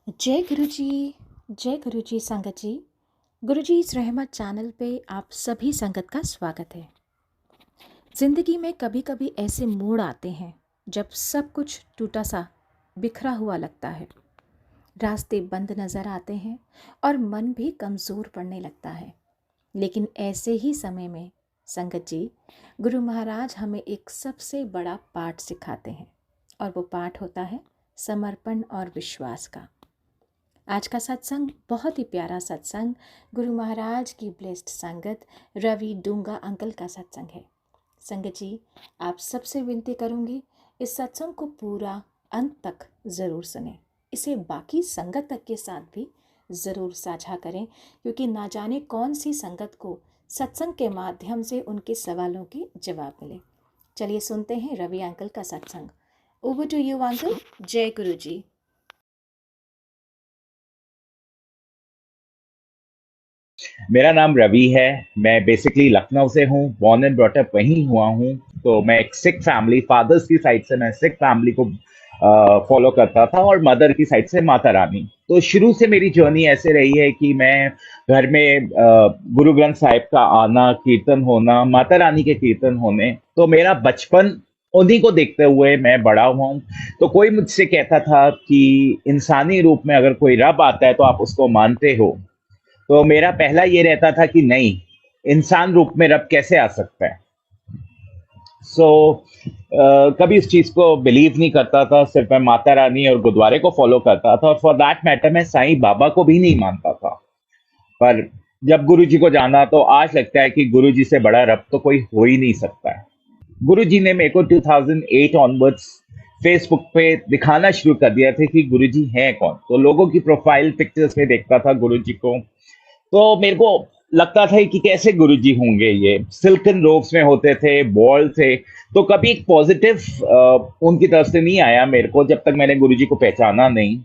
जय गुरु जी संगत जी। गुरु जी इस रहमत चैनल पे आप सभी संगत का स्वागत है। ज़िंदगी में कभी कभी ऐसे मोड़ आते हैं जब सब कुछ टूटा सा बिखरा हुआ लगता है, रास्ते बंद नज़र आते हैं और मन भी कमज़ोर पड़ने लगता है। लेकिन ऐसे ही समय में संगत जी, गुरु महाराज हमें एक सबसे बड़ा पाठ सिखाते हैं और वो पाठ होता है समर्पण और विश्वास का। आज का सत्संग बहुत ही प्यारा सत्संग, गुरु महाराज की ब्लेस्ड संगत रवि डूंगा अंकल का सत्संग है। संगत जी, आप सबसे विनती करूंगी इस सत्संग को पूरा अंत तक ज़रूर सुनें, इसे बाकी संगत तक के साथ भी ज़रूर साझा करें, क्योंकि ना जाने कौन सी संगत को सत्संग के माध्यम से उनके सवालों के जवाब मिले। चलिए सुनते हैं रवि अंकल का सत्संग। Over to you uncle. जय गुरु जी। मेरा नाम रवि है। मैं बेसिकली लखनऊ से हूँ, बॉर्न एंड ब्रॉट अप वहीं हुआ हूँ। तो मैं एक सिख फैमिली, फादर्स की साइड से मैं सिख फैमिली को फॉलो करता था और मदर की साइड से माता रानी। तो शुरू से मेरी जर्नी ऐसे रही है कि मैं घर में गुरु ग्रंथ साहिब का आना, कीर्तन होना, माता रानी के कीर्तन होने, तो मेरा बचपन उन्हीं को देखते हुए मैं बड़ा हुआ हूँ। तो कोई मुझसे कहता था कि इंसानी रूप में अगर कोई रब आता है तो आप उसको मानते हो। तो मेरा पहला ये रहता था कि नहीं, इंसान रूप में रब कैसे आ सकता है। सो कभी इस चीज को बिलीव नहीं करता था, सिर्फ मैं माता रानी और गुरुद्वारे को फॉलो करता था, और फॉर दैट मैटर मैं साईं बाबा को भी नहीं मानता था। पर जब गुरु जी को जाना तो आज लगता है कि गुरु जी से बड़ा रब तो कोई हो ही नहीं सकता है। गुरु जी ने मेरे को 2008 ऑनवर्ड्स फेसबुक पे दिखाना शुरू कर दिया था कि गुरु जी हैं कौन। तो लोगों की प्रोफाइल पिक्चर्स में देखता था गुरु जी को, तो मेरे को लगता था कि कैसे गुरुजी होंगे, ये सिल्कन रोब्स में होते थे, बॉल्ड थे। तो कभी एक पॉजिटिव उनकी तरफ से नहीं आया मेरे को, जब तक मैंने गुरुजी को पहचाना नहीं।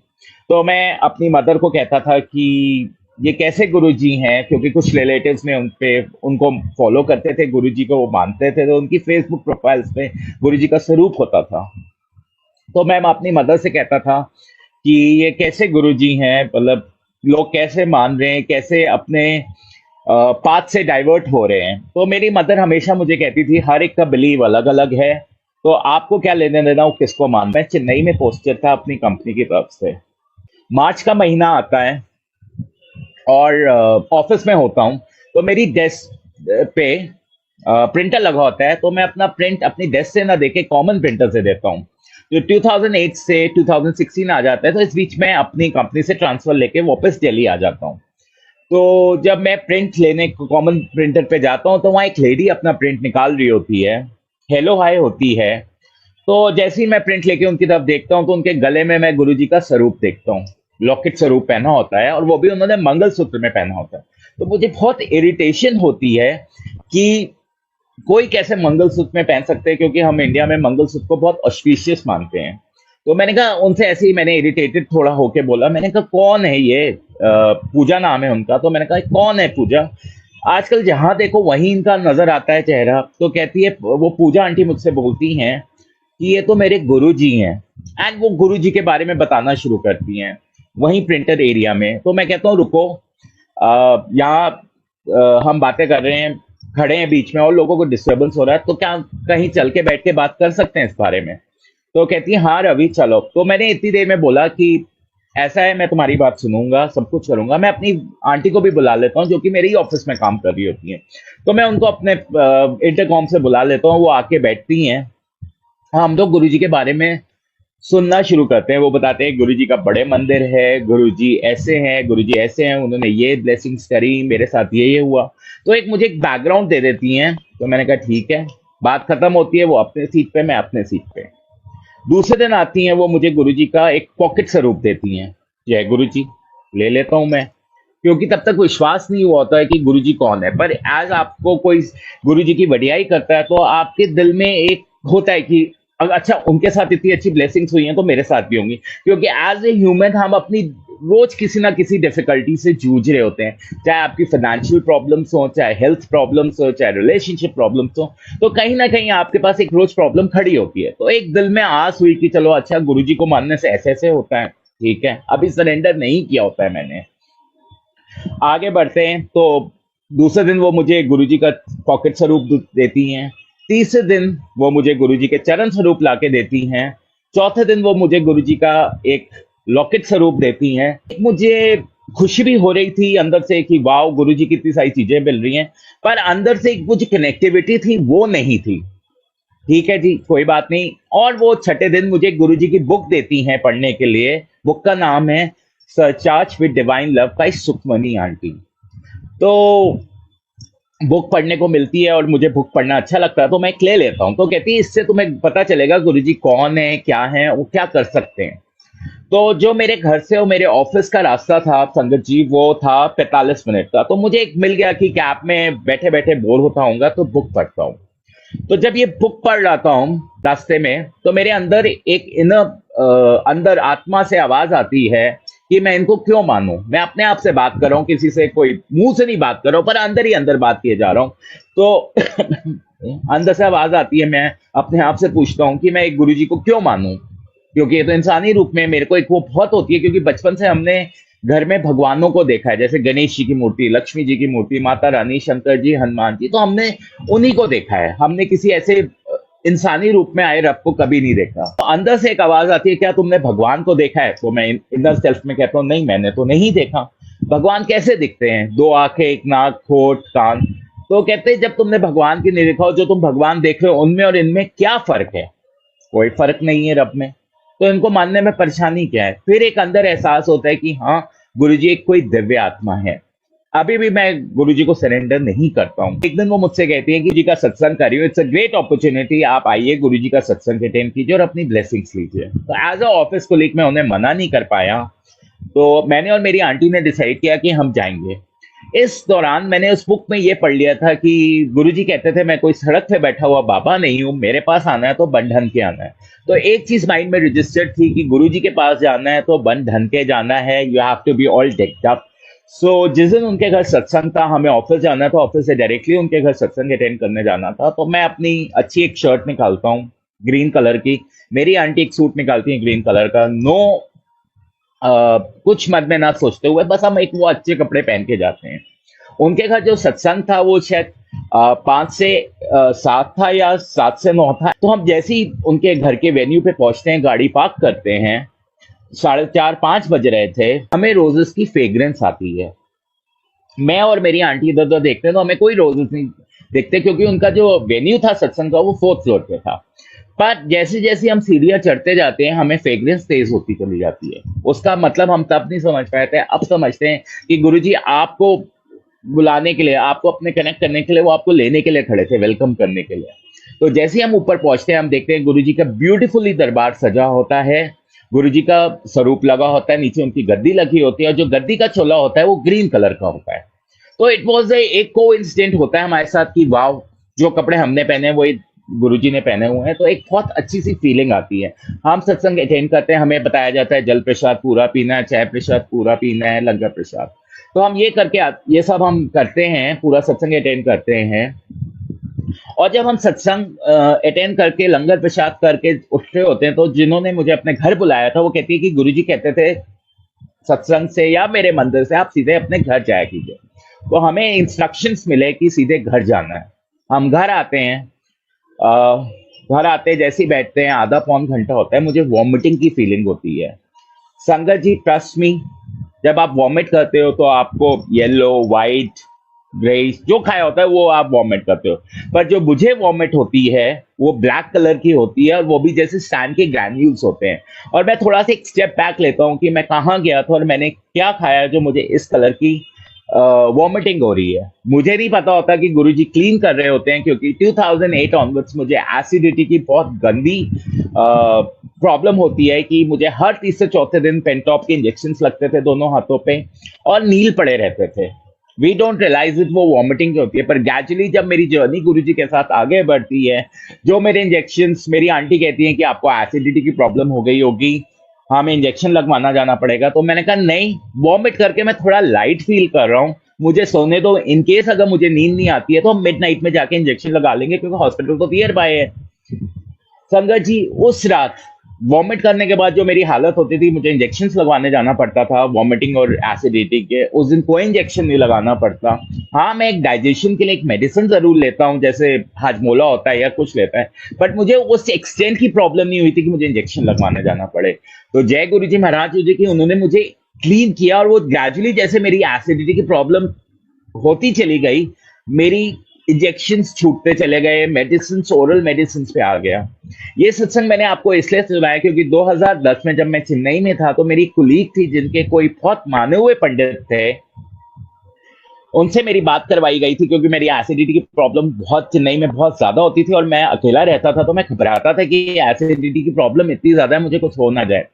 तो मैं अपनी मदर को कहता था कि ये कैसे गुरुजी हैं, क्योंकि कुछ रिलेटिव्स ने उनको फॉलो करते थे, गुरुजी को वो मानते थे, तो उनकी फेसबुक प्रोफाइल्स पे गुरुजी का स्वरूप होता था। तो मैं अपनी मदर से कहता था कि ये कैसे गुरुजी हैं, मतलब लोग कैसे मान रहे हैं, कैसे अपने पाथ से डाइवर्ट हो रहे हैं। तो मेरी मदर हमेशा मुझे कहती थी हर एक का बिलीव अलग अलग है, तो आपको क्या लेने देना वो किसको मान रहे हैं। चेन्नई में पोस्टेड था अपनी कंपनी की तरफ से। मार्च का महीना आता है और ऑफिस में होता हूँ, तो मेरी डेस्क पे प्रिंटर लगा होता है, तो मैं अपना प्रिंट अपनी डेस्क से ना देके कॉमन प्रिंटर से देता हूँ। जो 2008 से 2016 आ जाता है, तो इस बीच में अपनी कंपनी से ट्रांसफर लेके वापस दिल्ली आ जाता हूँ। तो जब मैं प्रिंट लेने कॉमन प्रिंटर पे जाता हूँ, तो वहाँ एक लेडी अपना प्रिंट निकाल रही होती है, हेलो हाय होती है। तो जैसे ही मैं प्रिंट लेके उनकी तरफ देखता हूँ, तो उनके गले में मैं गुरुजी का स्वरूप देखता हूँ। लॉकेट स्वरूप पहना होता है, और वो भी उन्होंने मंगलसूत्र में पहना होता है। तो मुझे बहुत इरिटेशन होती है कि कोई कैसे मंगलसूत्र में पहन सकते हैं, क्योंकि हम इंडिया में मंगलसूत्र को बहुत ऑस्पिशियस मानते हैं। तो मैंने कहा उनसे, ऐसे ही मैंने इरिटेटेड थोड़ा होके बोला, मैंने कहा कौन है ये, पूजा नाम है उनका। तो मैंने कहा कौन है पूजा, आजकल जहां देखो वहीं इनका नजर आता है चेहरा। तो कहती है, वो पूजा आंटी मुझसे बोलती हैं कि ये तो मेरे गुरु जी हैं। एंड वो गुरु जी के बारे में बताना शुरू करती हैं वहीं प्रिंटर एरिया में। तो मैं कहता हूँ रुको, यहाँ हम बातें कर रहे हैं, खड़े हैं बीच में और लोगों को डिस्टरबेंस हो रहा है, तो क्या कहीं चल के बैठ के बात कर सकते हैं इस बारे में। तो कहती है हाँ रवि चलो। तो मैंने इतनी देर में बोला कि ऐसा है, मैं तुम्हारी बात सुनूंगा, सब कुछ करूंगा। मैं अपनी आंटी को भी बुला लेता हूँ, जो कि मेरे ही ऑफिस में काम कर रही होती है। तो मैं उनको अपने इंटरकॉम से बुला लेता हूँ, वो आके बैठती हैं। हम तो गुरुजी के बारे में सुनना शुरू करते हैं। वो बताते हैं गुरुजी का बड़े मंदिर है, गुरुजी ऐसे हैं, गुरुजी ऐसे हैं, उन्होंने ये ब्लेसिंग्स करी, मेरे साथ ये हुआ। तो एक मुझे एक बैकग्राउंड दे देती हैं। तो मैंने कहा ठीक है। बात खत्म होती है, वो अपने सीट पे, मैं अपने सीट पे। दूसरे दिन आती हैं, वो मुझे गुरुजी का एक पॉकेट स्वरूप देती हैं। जय गुरुजी ले लेता हूं मैं, क्योंकि तब तक विश्वास नहीं हुआ होता है कि गुरुजी कौन है। पर एज आपको कोई गुरुजी की वडियाई करता है, तो आपके दिल में एक होता है कि अच्छा उनके साथ इतनी अच्छी ब्लेसिंग्स हुई हैं तो मेरे साथ भी होंगी। क्योंकि एज ए ह्यूमन हम अपनी रोज किसी ना किसी डिफिकल्टी से जूझ रहे होते हैं, चाहे आपकी फाइनेंशियल प्रॉब्लम्स हो, चाहे हेल्थ प्रॉब्लम्स हो, चाहे रिलेशनशिप प्रॉब्लम्स हो। तो कहीं ना कहीं आपके पास एक रोज प्रॉब्लम खड़ी होती है। तो एक दिल में आस हुई कि चलो अच्छा गुरुजी को मानने से ऐसे ऐसे होता है। ठीक है, अभी सरेंडर नहीं किया होता है मैंने। आगे बढ़ते हैं तो दूसरे दिन वो मुझे गुरुजी का पॉकेट स्वरूप देती हैं। तीसरे दिन वो मुझे गुरुजी के चरण स्वरूप लाके देती हैं। चौथे दिन वो मुझे गुरुजी का एक लॉकेट स्वरूप देती हैं। मुझे खुशी भी हो रही थी अंदर से कि वाह, गुरुजी की इतनी सारी चीजें मिल रही हैं, पर अंदर से कुछ कनेक्टिविटी थी, वो नहीं थी। ठीक है जी, कोई बात नहीं। और वो छठे दिन मुझे गुरुजी की बुक देती हैं पढ़ने के लिए। बुक का नाम है surcharge with divine love by Sukhmani aunty. तो बुक पढ़ने को मिलती है और मुझे बुक पढ़ना अच्छा लगता है, तो मैं एक ले लेता हूँ। तो कहती है इससे तुम्हें पता चलेगा गुरुजी कौन है, क्या है, वो क्या कर सकते हैं। तो जो मेरे घर से और मेरे ऑफिस का रास्ता था संगत जी, वो था 45 मिनट का। तो मुझे एक मिल गया कि कैब में बैठे बैठे बोर होता हूँ तो बुक पढ़ता हूँ। तो जब ये बुक पढ़ रहा हूँ रास्ते में, तो मेरे अंदर एक अंदर आत्मा से आवाज आती है कि मैं इनको क्यों मानूं। मैं अपने आप से बात कर रहा हूँ, किसी से, कोई मुंह से नहीं बात कर रहा हूँ, पर अंदर ही अंदर बात किए जा रहा हूँ। तो अंदर से आवाज आती है, मैं अपने आप से पूछता हूँ कि मैं एक गुरुजी को क्यों मानूं, क्योंकि ये तो इंसानी रूप में मेरे को एक वो बहुत होती है, क्योंकि बचपन से हमने घर में भगवानों को देखा है, जैसे गणेश जी की मूर्ति, लक्ष्मी जी की मूर्ति, माता रानी, शंकर जी, हनुमान जी, तो हमने उन्हीं को देखा है। हमने किसी ऐसे इंसानी रूप में आए रब को कभी नहीं देखा। तो अंदर से एक आवाज आती है, क्या तुमने भगवान को देखा है? तो मैं इनर सेल्फ में कहता हूँ, नहीं, मैंने तो नहीं देखा। भगवान कैसे दिखते हैं? दो आंखें, एक नाक, होठ, कान। तो कहते हैं जब तुमने भगवान की नहीं देखा हो, जो तुम भगवान देख रहे हो उनमें और इनमें क्या फर्क है? कोई फर्क नहीं है रब में, तो इनको मानने में परेशानी क्या है? फिर एक अंदर एहसास होता है कि हाँ, गुरुजी एक कोई दिव्य आत्मा है। अभी भी मैं गुरुजी को सरेंडर नहीं करता हूँ। एक दिन वो मुझसे कहती है कि जी का सत्संग करियो, इट्स अ ग्रेट अपॉर्चुनिटी, आप आइए गुरुजी का सत्संग अटेंड कीजिए और अपनी ब्लेसिंग्स लीजिए। तो एज अ ऑफिस कोलीग मैं उन्हें मना नहीं कर पाया। तो मैंने और मेरी आंटी ने डिसाइड किया कि हम जाएंगे। इस दौरान मैंने उस बुक में ये पढ़ लिया था कि गुरुजी कहते थे मैं कोई सड़क पे बैठा हुआ बाबा नहीं हूँ, मेरे पास आना है तो बन ढन के आना है। तो एक चीज माइंड में रजिस्टर्ड थी कि गुरुजी के पास जाना है तो बन ढन के जाना है, you have to be all decked up. So जिस दिन उनके घर सत्संग था, हमें ऑफिस जाना था, तो ऑफिस से डायरेक्टली उनके घर सत्संग अटेंड करने जाना था। तो मैं अपनी अच्छी एक शर्ट निकालता हूँ ग्रीन कलर की, मेरी आंटी एक सूट निकालती है ग्रीन कलर का। नो कुछ मन में ना सोचते हुए बस हम एक वो अच्छे कपड़े पहन के जाते हैं। उनके घर जो सत्संग था वो शायद 5 से 7 था या 7 से 9 था। तो हम जैसे ही उनके घर के वेन्यू पे पहुंचते हैं, गाड़ी पार्क करते हैं, 4:30-5 बज रहे थे, हमें रोजेस की फ्रेग्रेंस आती है। मैं और मेरी आंटी इधर उधर देखते हैं तो हमें कोई रोजेस नहीं दिखते, क्योंकि उनका जो वेन्यू था सत्संग का वो 4th फ्लोर पे था। पर जैसे जैसे हम सीढ़ियां चढ़ते जाते हैं, हमें फ्रेग्रेंस तेज होती चली जाती है। उसका मतलब हम तब नहीं समझ पाए थे, अब समझते हैं कि गुरुजी आपको बुलाने के लिए, आपको अपने कनेक्ट करने के लिए, वो आपको लेने के लिए खड़े थे, वेलकम करने के लिए। तो जैसे ही हम ऊपर पहुंचते हैं, हम देखते हैं गुरुजी का ब्यूटीफुली दरबार सजा होता है, गुरुजी का स्वरूप लगा होता है, नीचे उनकी गद्दी लगी होती है और जो गद्दी का चोला होता है वो ग्रीन कलर का होता है। तो इट वॉज एक को इंसिडेंट होता है हमारे साथ कि वाव, जो कपड़े हमने पहने हैं वो गुरुजी ने पहने हुए हैं, तो एक बहुत अच्छी सी फीलिंग आती है। हम सत्संग अटेंड करते हैं, हमें बताया जाता है जल प्रसाद पूरा पीना है, चाय प्रसाद पूरा पीना है, लंगर प्रसाद। तो हम ये करके ये सब हम करते हैं, पूरा सत्संग अटेंड करते हैं। और जब हम सत्संग अटेंड करके लंगर प्रसाद करके उठ रहे होते हैं, तो जिन्होंने मुझे अपने घर बुलाया था वो कहती है कि गुरुजी कहते थे सत्संग से या मेरे मंदिर से आप सीधे अपने घर जाया कीजिए। तो हमें इंस्ट्रक्शंस मिले कि सीधे घर जाना है। हम घर आते हैं, घर आते जैसे ही बैठते हैं, आधा पौन घंटा होता है, मुझे वॉमिटिंग की फीलिंग होती है। संगत जी ट्रस्ट मी, जब आप वॉमिट करते हो तो आपको येलो, वाइट, ग्रेइश जो खाया होता है वो आप वॉमिट करते हो, पर जो मुझे वॉमिट होती है वो ब्लैक कलर की होती है, और वो भी जैसे सैंड के ग्रैन्यूल्स होते हैं। और मैं थोड़ा सा एक स्टेप बैक लेता हूँ कि मैं कहाँ गया था और मैंने क्या खाया जो मुझे इस कलर की वॉमिटिंग हो रही है। मुझे नहीं पता होता कि गुरुजी क्लीन कर रहे होते हैं, क्योंकि 2008 ऑनवर्ड्स मुझे एसिडिटी की बहुत गंदी प्रॉब्लम होती है कि मुझे हर तीसरे चौथे दिन पेंटॉप के इंजेक्शंस लगते थे दोनों हाथों पे और नील पड़े रहते थे। वी डोंट रियलाइज इट, वो वॉमिटिंग की होती है। पर ग्रेजुअली जब मेरी जर्नी गुरुजी के साथ आगे बढ़ती है, जो मेरे इंजेक्शंस, मेरी आंटी कहती है कि आपको एसिडिटी की प्रॉब्लम हो गई होगी, हमें इंजेक्शन लगवाना जाना पड़ेगा। तो मैंने कहा नहीं, वॉमिट करके मैं थोड़ा लाइट फील कर रहा हूँ, मुझे सोने दो। इन केस अगर मुझे नींद नहीं आती है तो हम मिडनाइट में जाके इंजेक्शन लगा लेंगे, क्योंकि हॉस्पिटल तो नियर बाय है। संगत जी उस रात वॉमिट करने के बाद जो मेरी हालत होती थी, मुझे इंजेक्शंस लगवाने जाना पड़ता था वॉमिटिंग और एसिडिटी के। उस दिन कोई इंजेक्शन नहीं लगाना पड़ता। हाँ, मैं एक डाइजेशन के लिए एक मेडिसिन जरूर लेता हूँ, जैसे हाजमोला होता है या कुछ लेता है, बट मुझे उस एक्सटेंट की प्रॉब्लम नहीं हुई थी कि मुझे इंजेक्शन लगवाने जाना पड़े। तो जय गुरु जी महाराज जी की, उन्होंने मुझे क्लीन किया, और वो ग्रेजुअली जैसे मेरी एसिडिटी की प्रॉब्लम होती चली गई, मेरी इंजेक्शंस छूटते चले गए, मेडिसिन ओरल मेडिसिन पे आ गया। ये सत्संग मैंने आपको इसलिए सुनाया क्योंकि 2010 में जब मैं चेन्नई में था, तो मेरी कुलीग थी जिनके कोई बहुत माने हुए पंडित थे, उनसे मेरी बात करवाई गई थी क्योंकि मेरी एसिडिटी की प्रॉब्लम बहुत चेन्नई में बहुत ज्यादा होती थी, और मैं अकेला रहता था, तो मैं घबराता था कि एसिडिटी की प्रॉब्लम इतनी ज्यादा है, मुझे कुछ हो ना जाए।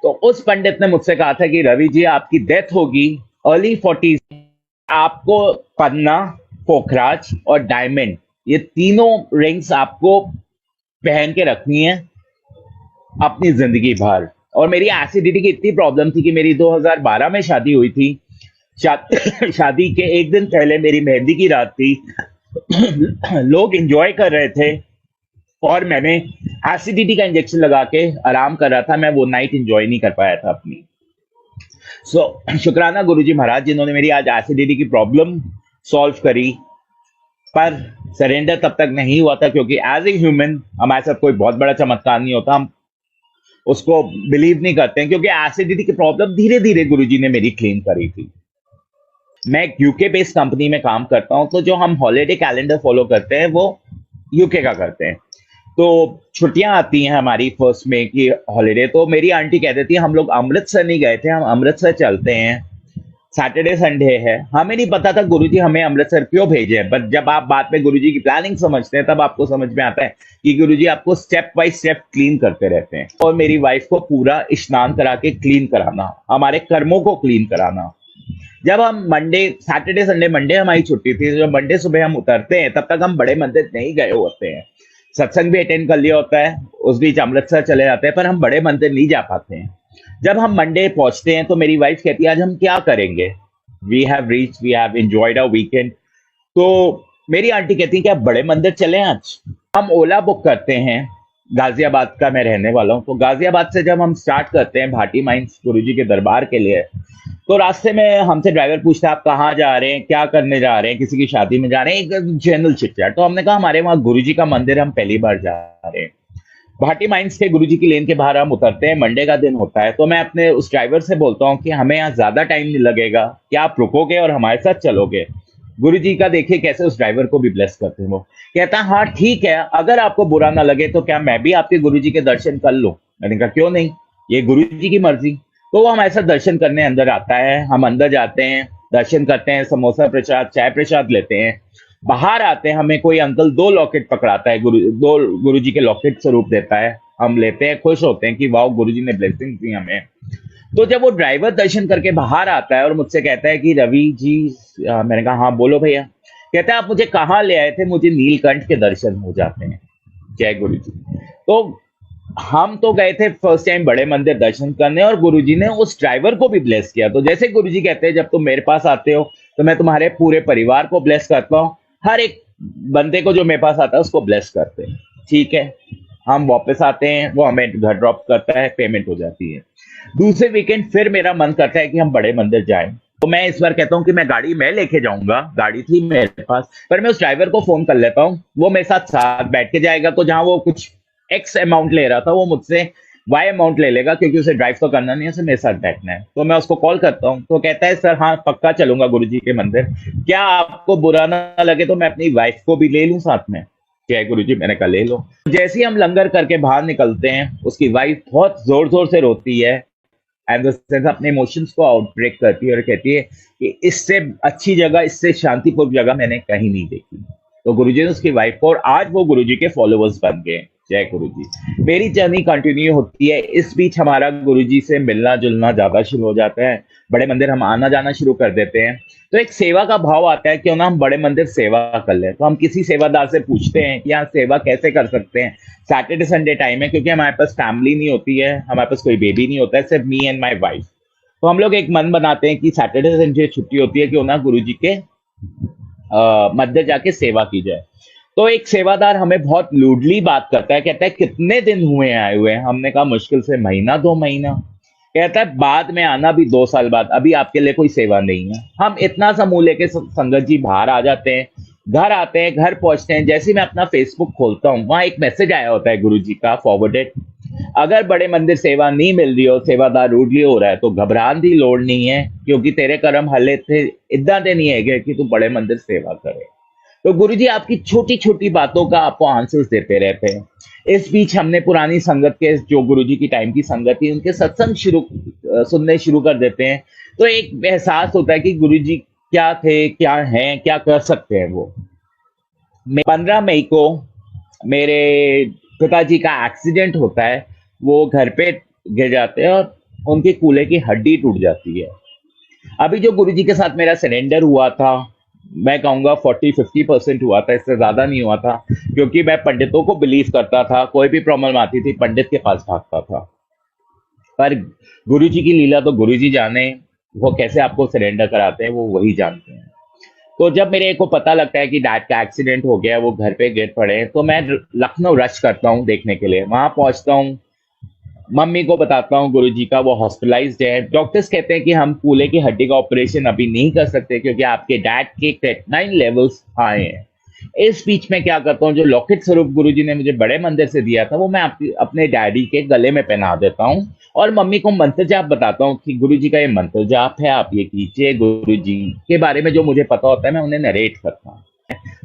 तो उस पंडित ने मुझसे कहा था कि रवि जी, आपकी डेथ होगी अर्ली 40s, आपको पन्ना, पोखराज और डायमंड, ये तीनों रिंग्स आपको पहन के रखनी है अपनी जिंदगी भर। और मेरी एसिडिटी की इतनी प्रॉब्लम थी कि मेरी 2012 में शादी हुई थी। शादी के एक दिन पहले मेरी मेहंदी की रात थी। लोग एंजॉय कर रहे थे और मैंने एसिडिटी का इंजेक्शन लगा के आराम कर रहा था। मैं वो नाइट एंजॉय नहीं कर पाया था अपनी। शुक्राना गुरुजी महाराज जिन्होंने मेरी आज एसिडिटी की प्रॉब्लम सॉल्व करी। पर सरेंडर तब तक नहीं हुआ था क्योंकि एज ए ह्यूमन हमारे साथ कोई बहुत बड़ा चमत्कार नहीं होता, हम उसको बिलीव नहीं करते हैं, क्योंकि एसिडिटी की प्रॉब्लम धीरे धीरे गुरुजी ने मेरी क्लीन करी थी। मैं एक यूके बेस्ड कंपनी में काम करता हूं, तो जो हम हॉलीडे कैलेंडर फॉलो करते हैं वो यूके का करते हैं। तो छुट्टियां आती हैं हमारी 1 मई की हॉलीडे, तो मेरी आंटी कह देती है हम लोग अमृतसर नहीं गए थे, हम अमृतसर चलते हैं, सैटरडे संडे है। हमें नहीं पता था गुरुजी हमें अमृतसर क्यों भेजे हैं, बट जब आप बाद में गुरुजी की प्लानिंग समझते हैं तब आपको समझ में आता है कि गुरुजी आपको स्टेप बाय स्टेप क्लीन करते रहते हैं। और मेरी वाइफ को पूरा स्नान करा के क्लीन कराना, हमारे कर्मों को क्लीन कराना। जब हम मंडे, सैटरडे संडे मंडे हमारी छुट्टी थी, जब मंडे सुबह हम उतरते हैं तब तक हम बड़े मंदिर नहीं गए होते हैं, सत्संग भी अटेंड कर लिया होता है, उस बीच अमृतसर चले जाते हैं, पर हम बड़े मंदिर नहीं जा पाते हैं। जब हम मंडे पहुंचते हैं तो मेरी वाइफ कहती है आज हम क्या करेंगे, we have enjoyed a weekend. तो मेरी आंटी कहती है कि आप बड़े मंदिर चले आज। हम ओला बुक करते हैं, गाजियाबाद का मैं रहने वाला हूँ, तो गाजियाबाद से जब हम स्टार्ट करते हैं भाटी माइंस गुरुजी के दरबार के लिए, तो रास्ते में हमसे ड्राइवर पूछता है आप कहाँ जा रहे हैं, क्या करने जा रहे हैं, किसी की शादी में जा रहे हैं, एक जनरल चिटचैट। तो हमने कहा हमारे वहाँ गुरुजी का मंदिर, हम पहली बार जा रहे हैं। भाटी माइंस के गुरुजी की लेन के बाहर हम उतरते हैं, मंडे का दिन होता है। तो मैं अपने उस ड्राइवर से बोलता हूँ कि हमें यहाँ ज्यादा टाइम नहीं लगेगा, क्या आप रुकोगे और हमारे साथ चलोगे। गुरुजी का देखिए कैसे उस ड्राइवर को भी ब्लेस करते हैं। वो कहता है हाँ ठीक है, अगर आपको बुरा ना लगे तो क्या मैं भी आपके गुरुजी के दर्शन कर लूं। मैंने कहा क्यों नहीं, ये गुरुजी की मर्जी। तो वो हमारे साथ दर्शन करने अंदर आता है, हम अंदर जाते हैं, दर्शन करते हैं, समोसा प्रसाद चाय प्रसाद लेते हैं। बाहर आते हैं, हमें कोई अंकल 2 लॉकेट पकड़ाता है, दो गुरुजी के लॉकेट स्वरूप देता है, हम लेते हैं, खुश होते हैं कि वाह गुरुजी ने ब्लेसिंग दी हमें। तो जब वो ड्राइवर दर्शन करके बाहर आता है और मुझसे कहता है कि रवि जी, मैंने कहा हाँ बोलो भैया। कहता है आप मुझे कहाँ ले आए थे, मुझे नीलकंठ के दर्शन हो जाते हैं। जय गुरु जी। तो हम तो गए थे फर्स्ट टाइम बड़े मंदिर दर्शन करने, और गुरुजी ने उस ड्राइवर को भी ब्लेस किया। तो जैसे गुरुजी कहते हैं जब तुम मेरे पास आते हो तो मैं तुम्हारे पूरे परिवार को ब्लेस करता हूँ, हर एक बंदे को जो मेरे पास आता है उसको ब्लेस करते हैं। ठीक है, हम वापस आते हैं, वो हमें घर ड्रॉप करता है, पेमेंट हो जाती है। दूसरे वीकेंड फिर मेरा मन करता है कि हम बड़े मंदिर जाएं, तो मैं इस बार कहता हूं कि मैं गाड़ी मैं लेके जाऊंगा, गाड़ी थी मेरे पास, पर मैं उस ड्राइवर को फोन कर लेता हूं, वो मेरे साथ साथ बैठ के जाएगा। तो जहां वो कुछ एक्स अमाउंट ले रहा था वो मुझसे वाई अमाउंट ले लेगा, क्योंकि उसे ड्राइव तो करना नहीं है, उसे मेरे साथ बैठना है। तो मैं उसको कॉल करता हूँ, तो कहता है सर हाँ पक्का चलूंगा गुरुजी के मंदिर, क्या आपको बुरा ना लगे तो मैं अपनी वाइफ को भी ले लूं साथ में। क्या गुरुजी, मैंने कहा ले लो। जैसे ही हम लंगर करके बाहर निकलते हैं, उसकी वाइफ बहुत जोर जोर से रोती है एंड अपने इमोशंस को आउटब्रेक करती है और कहती है कि इससे अच्छी जगह, इससे शांतिपूर्ण जगह मैंने कहीं नहीं देखी। तो गुरुजी ने उसकी वाइफ को, और आज वो गुरुजी के फॉलोअर्स बन गए। जय गुरुजी। मेरी जर्नी कंटिन्यू होती है, इस बीच हमारा गुरुजी से मिलना जुलना ज्यादा शुरू हो जाता है, बड़े मंदिर हम आना जाना शुरू कर देते हैं। तो एक सेवा का भाव आता है, क्यों ना हम बड़े मंदिर सेवा कर लें। तो हम किसी सेवादार से पूछते हैं कि यहाँ सेवा कैसे कर सकते हैं। सैटरडे संडे टाइम है, क्योंकि हमारे पास फैमिली नहीं होती है, हमारे पास कोई बेबी नहीं होता है, सिर्फ मी एंड माई वाइफ। तो हम लोग एक मन बनाते हैं कि सैटरडे संडे छुट्टी होती है, क्यों ना गुरुजी के मंदिर जाके सेवा की जाए। तो एक सेवादार हमें बहुत लूडली बात करता है, कहता है कितने दिन हुए आए हुए हैं? हमने कहा मुश्किल से महीना 2 महीना। कहता है बाद में आना, भी 2 साल बाद, अभी आपके लिए कोई सेवा नहीं है। हम इतना सा मुंह लेके संगत जी बाहर आ जाते हैं, घर आते हैं, घर पहुंचते हैं, जैसे ही मैं अपना फेसबुक खोलता हूँ वहां एक मैसेज आया होता है गुरु जी का फॉरवर्डेड। अगर बड़े मंदिर सेवा नहीं मिल रही हो, सेवादार रूडली हो रहा है, तो घबराने की लोड़ नहीं है, क्योंकि तेरे कर्म हले थे इदा दे नहीं है कि तू बड़े मंदिर सेवा करे। तो गुरुजी आपकी छोटी-छोटी बातों का आपको आंसर्स देते रहते हैं। इस बीच हमने पुरानी संगत के, जो गुरुजी की टाइम की संगत थी, उनके सत्संग सुनने शुरू कर देते हैं। तो एक एहसास होता है कि गुरुजी क्या थे, क्या हैं, क्या कर सकते हैं वो। 15 मई को मेरे पिताजी का एक्सीडेंट होता है। वो घर पे गिर जाते हैं और उनके कूल्हे की हड्डी टूट जाती है। अभी जो गुरुजी के साथ मेरा सरेंडर हुआ था, मैं कहूँगा 40-50% हुआ था, इससे ज़्यादा नहीं हुआ था, क्योंकि मैं पंडितों को बिलीव करता था। कोई भी प्रॉब्लम आती थी, पंडित के पास भागता था। पर गुरुजी की लीला तो गुरुजी जाने, वो कैसे आपको सरेंडर कराते हैं, वो वही जानते हैं। तो जब मेरे को पता लगता है कि डैड का एक्सीडेंट हो गया है, वो घर पे गिर पड़े हैं, तो मैं लखनऊ रश करता हूँ देखने के लिए। वहाँ पहुँचता हूँ, मम्मी को बताता हूँ गुरुजी का, वो हॉस्पिटलाइज्ड है। डॉक्टर्स कहते हैं कि हम कूल्हे की हड्डी का ऑपरेशन अभी नहीं कर सकते, क्योंकि आपके डैड के क्रेटनाइन लेवल्स हाई हैं। इस बीच में क्या करता हूँ, जो लॉकेट स्वरूप गुरुजी ने मुझे बड़े मंदिर से दिया था, वो मैं अपने डैडी के गले में पहना देता हूँ, और मम्मी को मंत्र जाप बताता हूँ कि गुरुजी का ये मंत्र जाप है, आप ये कीजिए। गुरुजी के बारे में जो मुझे पता होता है मैं उन्हें नरेट करता हूँ।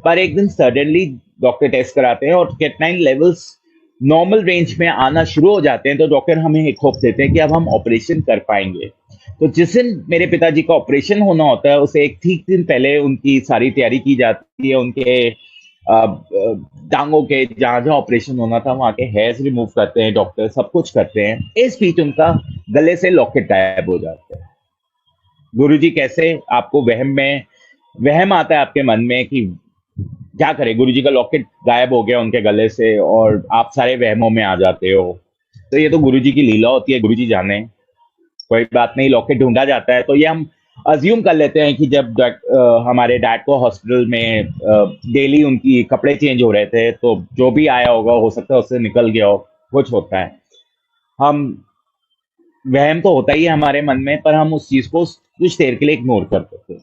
पर एक दिन सडनली डॉक्टर टेस्ट कराते हैं और क्रेटनाइन लेवल्स नॉर्मल रेंज में आना शुरू हो जाते हैं। तो डॉक्टर हमें एक होप देते हैं कि अब हम ऑपरेशन कर पाएंगे। तो जिस दिन मेरे पिताजी का ऑपरेशन होना होता है, उसे एक ठीक दिन पहले उनकी सारी तैयारी की जाती है। उनके टांगों के जहाँ जहाँ ऑपरेशन होना था वहाँ के हेयर्स रिमूव करते हैं डॉक्टर, सब कुछ करते हैं। इस बीच उनका गले से लॉकेट गायब हो जाता है। गुरुजी कैसे, आपको वहम आता है आपके मन में कि क्या करें, गुरुजी का लॉकेट गायब हो गया उनके गले से, और आप सारे वहमों में आ जाते हो। तो ये तो गुरुजी की लीला होती है, गुरुजी जाने। कोई बात नहीं, लॉकेट ढूंढा जाता है। तो ये हम अज्यूम कर लेते हैं कि जब हमारे डैड को हॉस्पिटल में डेली उनकी कपड़े चेंज हो रहे थे, तो जो भी आया होगा हो सकता है उससे निकल गया हो, कुछ होता है। हम वहम तो होता ही है हमारे मन में, पर हम उस चीज को कुछ देर के लिए इग्नोर कर देते हैं।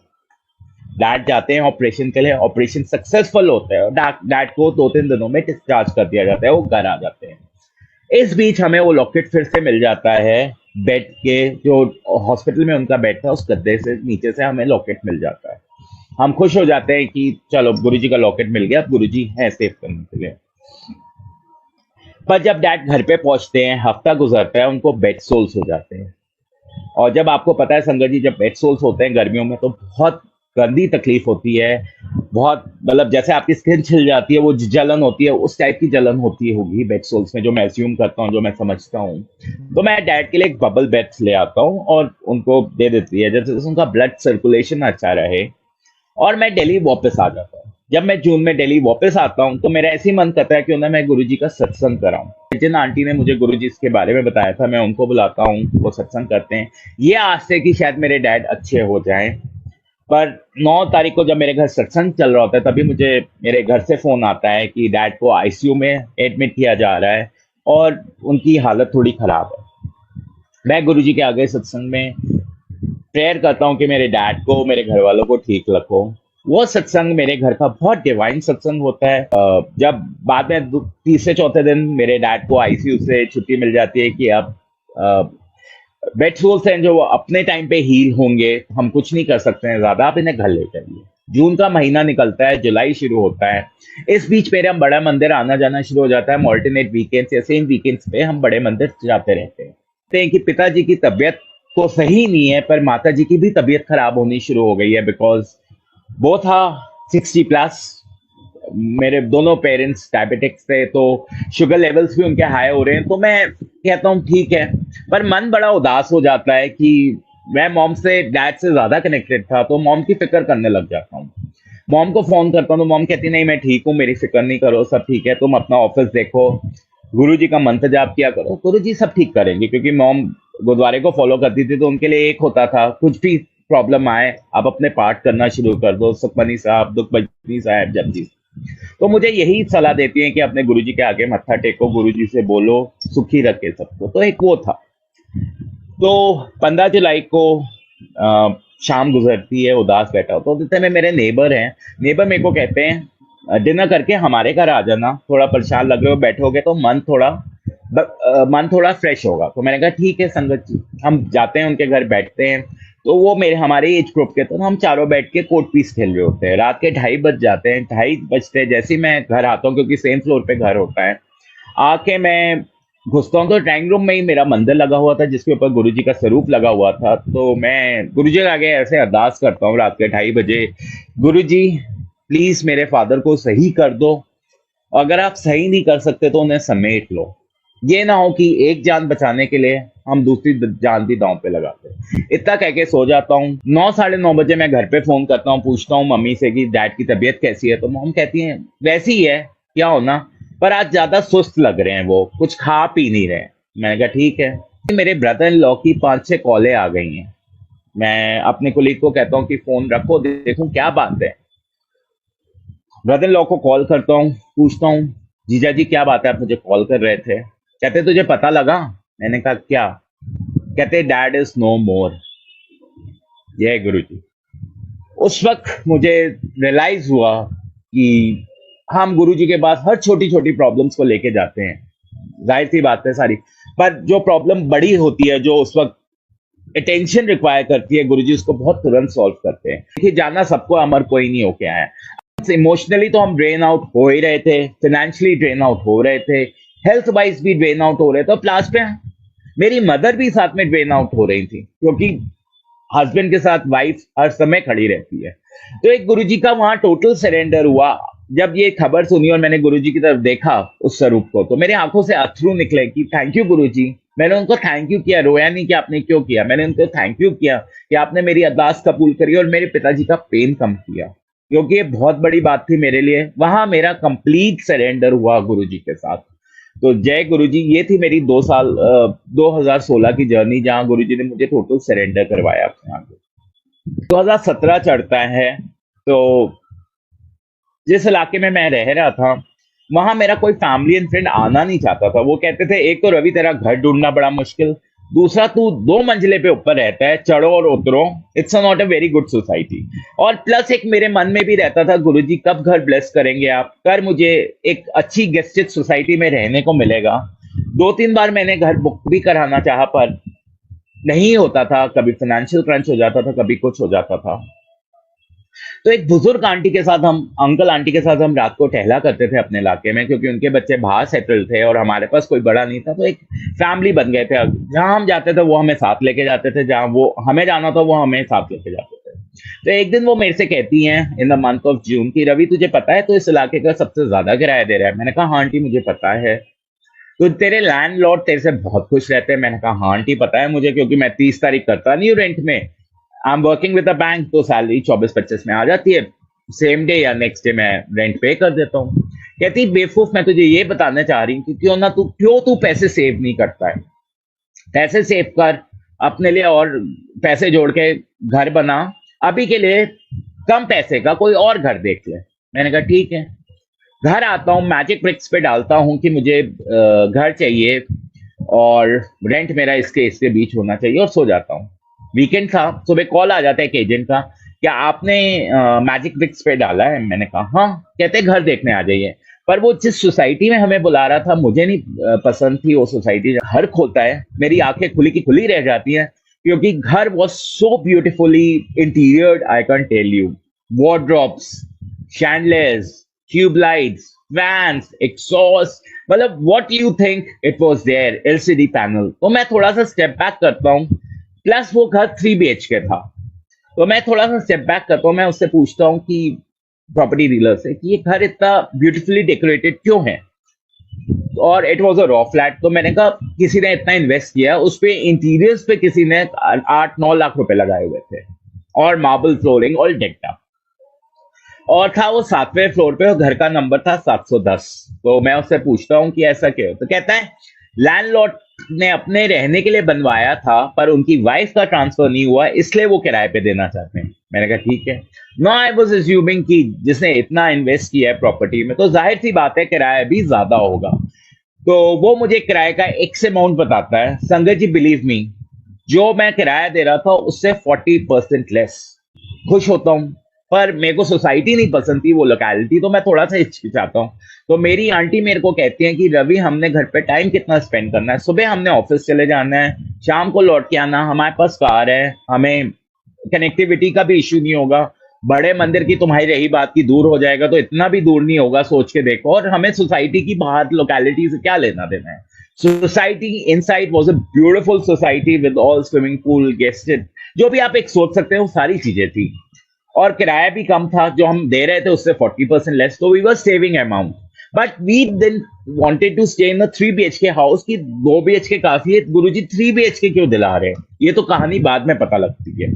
डैड जाते हैं ऑपरेशन के लिए, ऑपरेशन सक्सेसफुल होता है और डैड को 2-3 दिनों में डिस्चार्ज कर दिया जाता है, वो घर आ जाते हैं। इस बीच हमें वो लॉकेट फिर से मिल जाता है, बेड के, जो हॉस्पिटल में उनका बेड था उस गद्दे से नीचे से हमें लॉकेट मिल जाता है। हम खुश हो जाते हैं कि चलो गुरुजी का लॉकेट मिल गया, अब गुरुजी है सेफ करने के लिए। पर जब डैड घर पे पहुंचते हैं, हफ्ता गुजरता है, उनको बेड सोल्स हो जाते हैं। और जब आपको पता है संगत जी, जब बेड सोल्स होते हैं गर्मियों में, तो बहुत गंदी तकलीफ होती है। बहुत, मतलब जैसे आपकी स्किन छिल जाती है, वो जलन होती है, उस टाइप की जलन होती होगी बेड सोल्स में, जो मैं अज्यूम करता हूँ, जो मैं समझता हूँ। तो मैं डैड के लिए एक बबल बेड्स ले आता हूँ और उनको दे देती है, जैसे उनका ब्लड सर्कुलेशन अच्छा रहे। और मैं दिल्ली वापस आ जाता हूँ। जब मैं जून में दिल्ली वापस आता हूँ, तो मेरा ऐसे ही मन करता है कि ना मैं गुरुजी का सत्संग कराऊं। जिन आंटी ने मुझे गुरुजी के बारे में बताया था, मैं उनको बुलाता हूँ, वो सत्संग करते हैं। ये आस है कि शायद मेरे डैड अच्छे हो जाएं। पर 9 तारीख को जब मेरे घर सत्संग चल रहा होता है, तभी मुझे मेरे घर से फोन आता है कि डैड को आईसीयू में एडमिट किया जा रहा है और उनकी हालत थोड़ी खराब है। मैं गुरुजी के आगे सत्संग में प्रेयर करता हूँ कि मेरे डैड को, मेरे घर वालों को ठीक रखो। वो सत्संग मेरे घर का बहुत डिवाइन सत्संग होता है। जब बाद में तीसरे चौथे दिन मेरे डैड को आईसीयू से छुट्टी मिल जाती है कि अब बेड सोल्स हैं जो वो अपने टाइम पे हील होंगे, हम कुछ नहीं कर सकते हैं ज्यादा, आप इन्हें घर ले जाइए। जून का महीना निकलता है, जुलाई शुरू होता है। इस बीच मेरे हम बड़ा मंदिर आना जाना शुरू हो जाता है। ऑल्टरनेट वीकेंड्स या सेम वीकेंड्स पे हम बड़े मंदिर जाते रहते हैं। कहते हैं कि पिताजी की तबीयत तो सही नहीं है, पर माता जी की भी तबीयत खराब होनी शुरू हो गई है, बिकॉज वो था 60+। मेरे दोनों पेरेंट्स डायबिटिक्स थे, तो शुगर लेवल्स भी उनके हाई हो रहे हैं। तो मैं कहता हूँ ठीक है, पर मन बड़ा उदास हो जाता है कि मैं मॉम से, डैड से ज्यादा कनेक्टेड था, तो मॉम की फिक्र करने लग जाता हूँ। मॉम को फोन करता हूँ तो मॉम कहती नहीं मैं ठीक हूँ, मेरी फिक्र नहीं करो, सब ठीक है, तुम अपना ऑफिस देखो, गुरुजी का मंत्र जाप किया करो, गुरुजी सब ठीक करेंगे। क्योंकि मॉम गुरुद्वारे को फॉलो करती थी, तो उनके लिए एक होता था, कुछ भी प्रॉब्लम आए आप अपने पाठ करना शुरू कर दो, सुखमनी साहब, दुखभंजनी साहब, जपजी। तो मुझे यही सलाह देती हैं कि अपने गुरुजी के आगे मत्था टेको, गुरुजी से बोलो, सुखी रखे सबको। तो एक वो था। तो 15 जुलाई को शाम गुजरती है, उदास बैठा होता हूँ। तो इतने में मेरे नेबर हैं, नेबर मेरे को कहते हैं डिनर करके हमारे घर आ जाना, थोड़ा परेशान लग रहे हो, बैठोगे तो मन थोड़ा फ्रेश होगा। तो मैंने कहा ठीक है संगत जी, हम जाते हैं उनके घर, बैठते हैं। तो वो मेरे हमारे एज ग्रुप के, तो हम चारों बैठ के कोर्ट पीस खेल रहे होते हैं। रात के 2:30 बज जाते हैं, 2:30 बजते हैं जैसे ही मैं घर आता हूँ, क्योंकि सेम फ्लोर पे घर होता है, आके मैं घुसता हूँ तो ड्राइंग रूम में ही मेरा मंदिर लगा हुआ था, जिसके ऊपर गुरुजी का स्वरूप लगा हुआ था। तो मैं गुरुजी के आगे ऐसे अरदास करता हूँ रात के 2:30 बजे, गुरुजी प्लीज मेरे फादर को सही कर दो, अगर आप सही नहीं कर सकते तो उन्हें समेट लो। ये ना हो कि एक जान बचाने के लिए हम दूसरी जान भी दांव पे लगाते हैं। इतना कह के सो जाता हूँ। 9 साढ़े 9 बजे मैं घर पे फोन करता हूँ, पूछता हूँ मम्मी से कि डैड की तबीयत कैसी है। तो मम कहती है वैसी ही है, क्या होना, पर आज ज्यादा सुस्त लग रहे हैं, वो कुछ खा पी नहीं रहे। मैंने कहा ठीक है। मेरे ब्रदर इन लॉ की 5-6 कॉलें आ गई हैं। मैं अपने कुलीग को कहता हूँ कि फोन रखो, देखूं क्या बात है। ब्रदर इन लॉ को कॉल करता हूँ, पूछता हूँ जीजा जी क्या बात है, आप मुझे कॉल कर रहे थे। कहते तुझे पता लगा। मैंने कहा क्या। कहते डैड इज नो मोर। जय गुरु जी। उस वक्त मुझे रियलाइज हुआ कि हम गुरु जी के पास हर छोटी छोटी प्रॉब्लम्स को लेके जाते हैं, जाहिर सी बात है सारी, पर जो प्रॉब्लम बड़ी होती है, जो उस वक्त अटेंशन रिक्वायर करती है, गुरुजी उसको बहुत तुरंत सॉल्व करते हैं। देखिए जाना सबको, अमर कोई नहीं होके आया। इमोशनली तो हम ड्रेन आउट हो ही रहे थे, फाइनेंशियली ड्रेन आउट हो रहे थे, हेल्थ वाइज भी ड्रेन आउट हो रहे थे, और प्लस पे मेरी मदर भी साथ में ड्रेन आउट हो रही थी, क्योंकि हस्बैंड के साथ वाइफ हर समय खड़ी रहती है। तो एक गुरुजी का वहां टोटल सरेंडर हुआ। जब ये खबर सुनी और मैंने गुरुजी की तरफ देखा उस स्वरूप को, तो मेरी आंखों से अश्रु निकले कि थैंक यू गुरुजी। मैंने उनको थैंक यू किया, रोया नहीं कि आपने क्यों किया, मैंने उनको थैंक यू किया कि आपने मेरी अरदास कबूल करी और मेरे पिताजी का पेन कम किया, क्योंकि ये बहुत बड़ी बात थी मेरे लिए। वहां मेरा कंप्लीट सरेंडर हुआ गुरुजी के साथ। तो जय गुरुजी। ये थी मेरी 2016 की जर्नी, जहां गुरुजी ने मुझे टोटल सरेंडर करवाया अपने आगे। 2017 चढ़ता है, तो जिस इलाके में मैं रह रहा था, वहां मेरा कोई फैमिली एंड फ्रेंड आना नहीं चाहता था। वो कहते थे एक तो रवि तेरा घर ढूंढना बड़ा मुश्किल, दूसरा तू 2 मंजिले पे ऊपर रहता है, चढ़ो और उतरो, it's not a very good society. और प्लस एक मेरे मन में भी रहता था गुरुजी कब घर ब्लेस करेंगे आप, कर मुझे एक अच्छी गेस्टेड सोसाइटी में रहने को मिलेगा। 2-3 बार मैंने घर बुक भी कराना चाहा, पर नहीं होता था, कभी फाइनेंशियल क्रंच हो जाता था, कभी कुछ हो जाता था। तो एक बुजुर्ग आंटी के साथ हम अंकल आंटी के साथ हम रात को टहला करते थे अपने इलाके में, क्योंकि उनके बच्चे बाहर सेटल थे और हमारे पास कोई बड़ा नहीं था। तो एक फैमिली बन गए थे। जहां हम जाते थे वो हमें साथ लेके जाते थे, जहां वो हमें जाना था वो हमें साथ लेके जाते थे। तो एक दिन वो मेरे से कहती हैं in the month of June की, रवि तुझे पता है तो इस इलाके का सबसे ज्यादा किराया दे रहा है। मैंने कहा हाँ आंटी मुझे पता है। तो तेरे लैंडलॉर्ड तेरे से बहुत खुश रहते हैं। मैंने कहा हाँ आंटी पता है मुझे, क्योंकि मैं 30 तारीख करता नहीं हूँ रेंट में, I am working with a bank, तो सैलरी 24-25 में आ जाती है, सेम डे या नेक्स्ट डे मैं रेंट पे कर देता हूँ। कहती बेवकूफ, मैं तुझे ये बताना चाह रही हूँ कि क्यों तू पैसे सेव नहीं करता है, पैसे सेव कर अपने लिए और पैसे जोड़ के घर बना, अभी के लिए कम पैसे का कोई और घर देख ले। मैंने कहा ठीक है। घर आता हूँ, मैजिक ब्रिक्स पे डालता हूँ कि मुझे घर चाहिए और रेंट मेरा इसके बीच होना चाहिए, और सो जाता हूँ। वीकेंड था, सुबह कॉल आ जाता है एक एजेंट का, क्या आपने मैजिक ब्रिक्स पे डाला है। मैंने कहा हाँ। कहते घर देखने आ जाइए। पर वो जिस सोसाइटी में हमें बुला रहा था मुझे नहीं पसंद थी वो सोसाइटी। घर खोलता है, मेरी आंखें खुली की खुली रह जाती हैं, क्योंकि घर was so beautifully interiored, I can tell you. Wardrobes, chandeliers, tube lights, fans, exhaust, मतलब what you think it was there, LCD panel. तो मैं थोड़ा सा स्टेप बैक करता हूँ, प्लस वो घर 3 BHK था। तो मैं थोड़ा सा स्टेप बैक करता हूँ, मैं उससे पूछता हूँ कि प्रॉपर्टी डीलर से कि ये घर इतना ब्यूटीफुली डेकोरेटेड क्यों है, और it was a raw flat. तो मैंने कहा किसी ने इतना इन्वेस्ट किया उस पे, इंटीरियर्स पे किसी ने 8-9 लाख रुपए लगाए हुए थे, और मार्बल फ्लोरिंग और डेक्ड अप, और था वो 7वें फ्लोर पे और घर का नंबर था 710। तो मैं उससे पूछता हूँ कि ऐसा क्यों, तो कहता है लैंडलॉर्ड ने अपने रहने के लिए बनवाया था, पर उनकी वाइफ का ट्रांसफर नहीं हुआ, इसलिए वो किराए पे देना चाहते हैं। मैंने कहा ठीक है। नो आई वाज अज्यूमिंग कि जिसने इतना इन्वेस्ट किया है प्रॉपर्टी में तो जाहिर सी बात है किराया भी ज्यादा होगा। तो वो मुझे किराए का एक्स अमाउंट बताता है। संगत जी बिलीव मी, जो मैं किराया दे रहा था उससे 40% लेस। खुश होता हूँ, पर मेरे को सोसाइटी नहीं पसंद थी, वो लोकेलिटी, तो मैं थोड़ा सा हिचकिचाता हूँ। तो मेरी आंटी मेरे को कहती है कि रवि हमने घर पे टाइम कितना स्पेंड करना है, सुबह हमने ऑफिस चले जाना है, शाम को लौट के आना, हमारे पास कार है, हमें कनेक्टिविटी का भी इश्यू नहीं होगा। बड़े मंदिर की तुम्हारी रही बात की दूर हो जाएगा तो इतना भी दूर नहीं होगा, सोच के देखो। और हमें सोसाइटी की बाहर लोकेलिटी से क्या लेना देना है। Society inside was a beautiful society with all swimming pool, gazetted, जो भी आप एक सोच सकते हैं वो सारी चीजें थी। और किराया भी कम था, जो हम दे रहे थे उससे 40% लेस, तो we were saving amount. But we then wanted to stay in a 3 BHK house की 2 BHK काफी है, गुरुजी 3 BHK क्यों दिला रहे हैं? ये तो कहानी बाद में पता लगती है।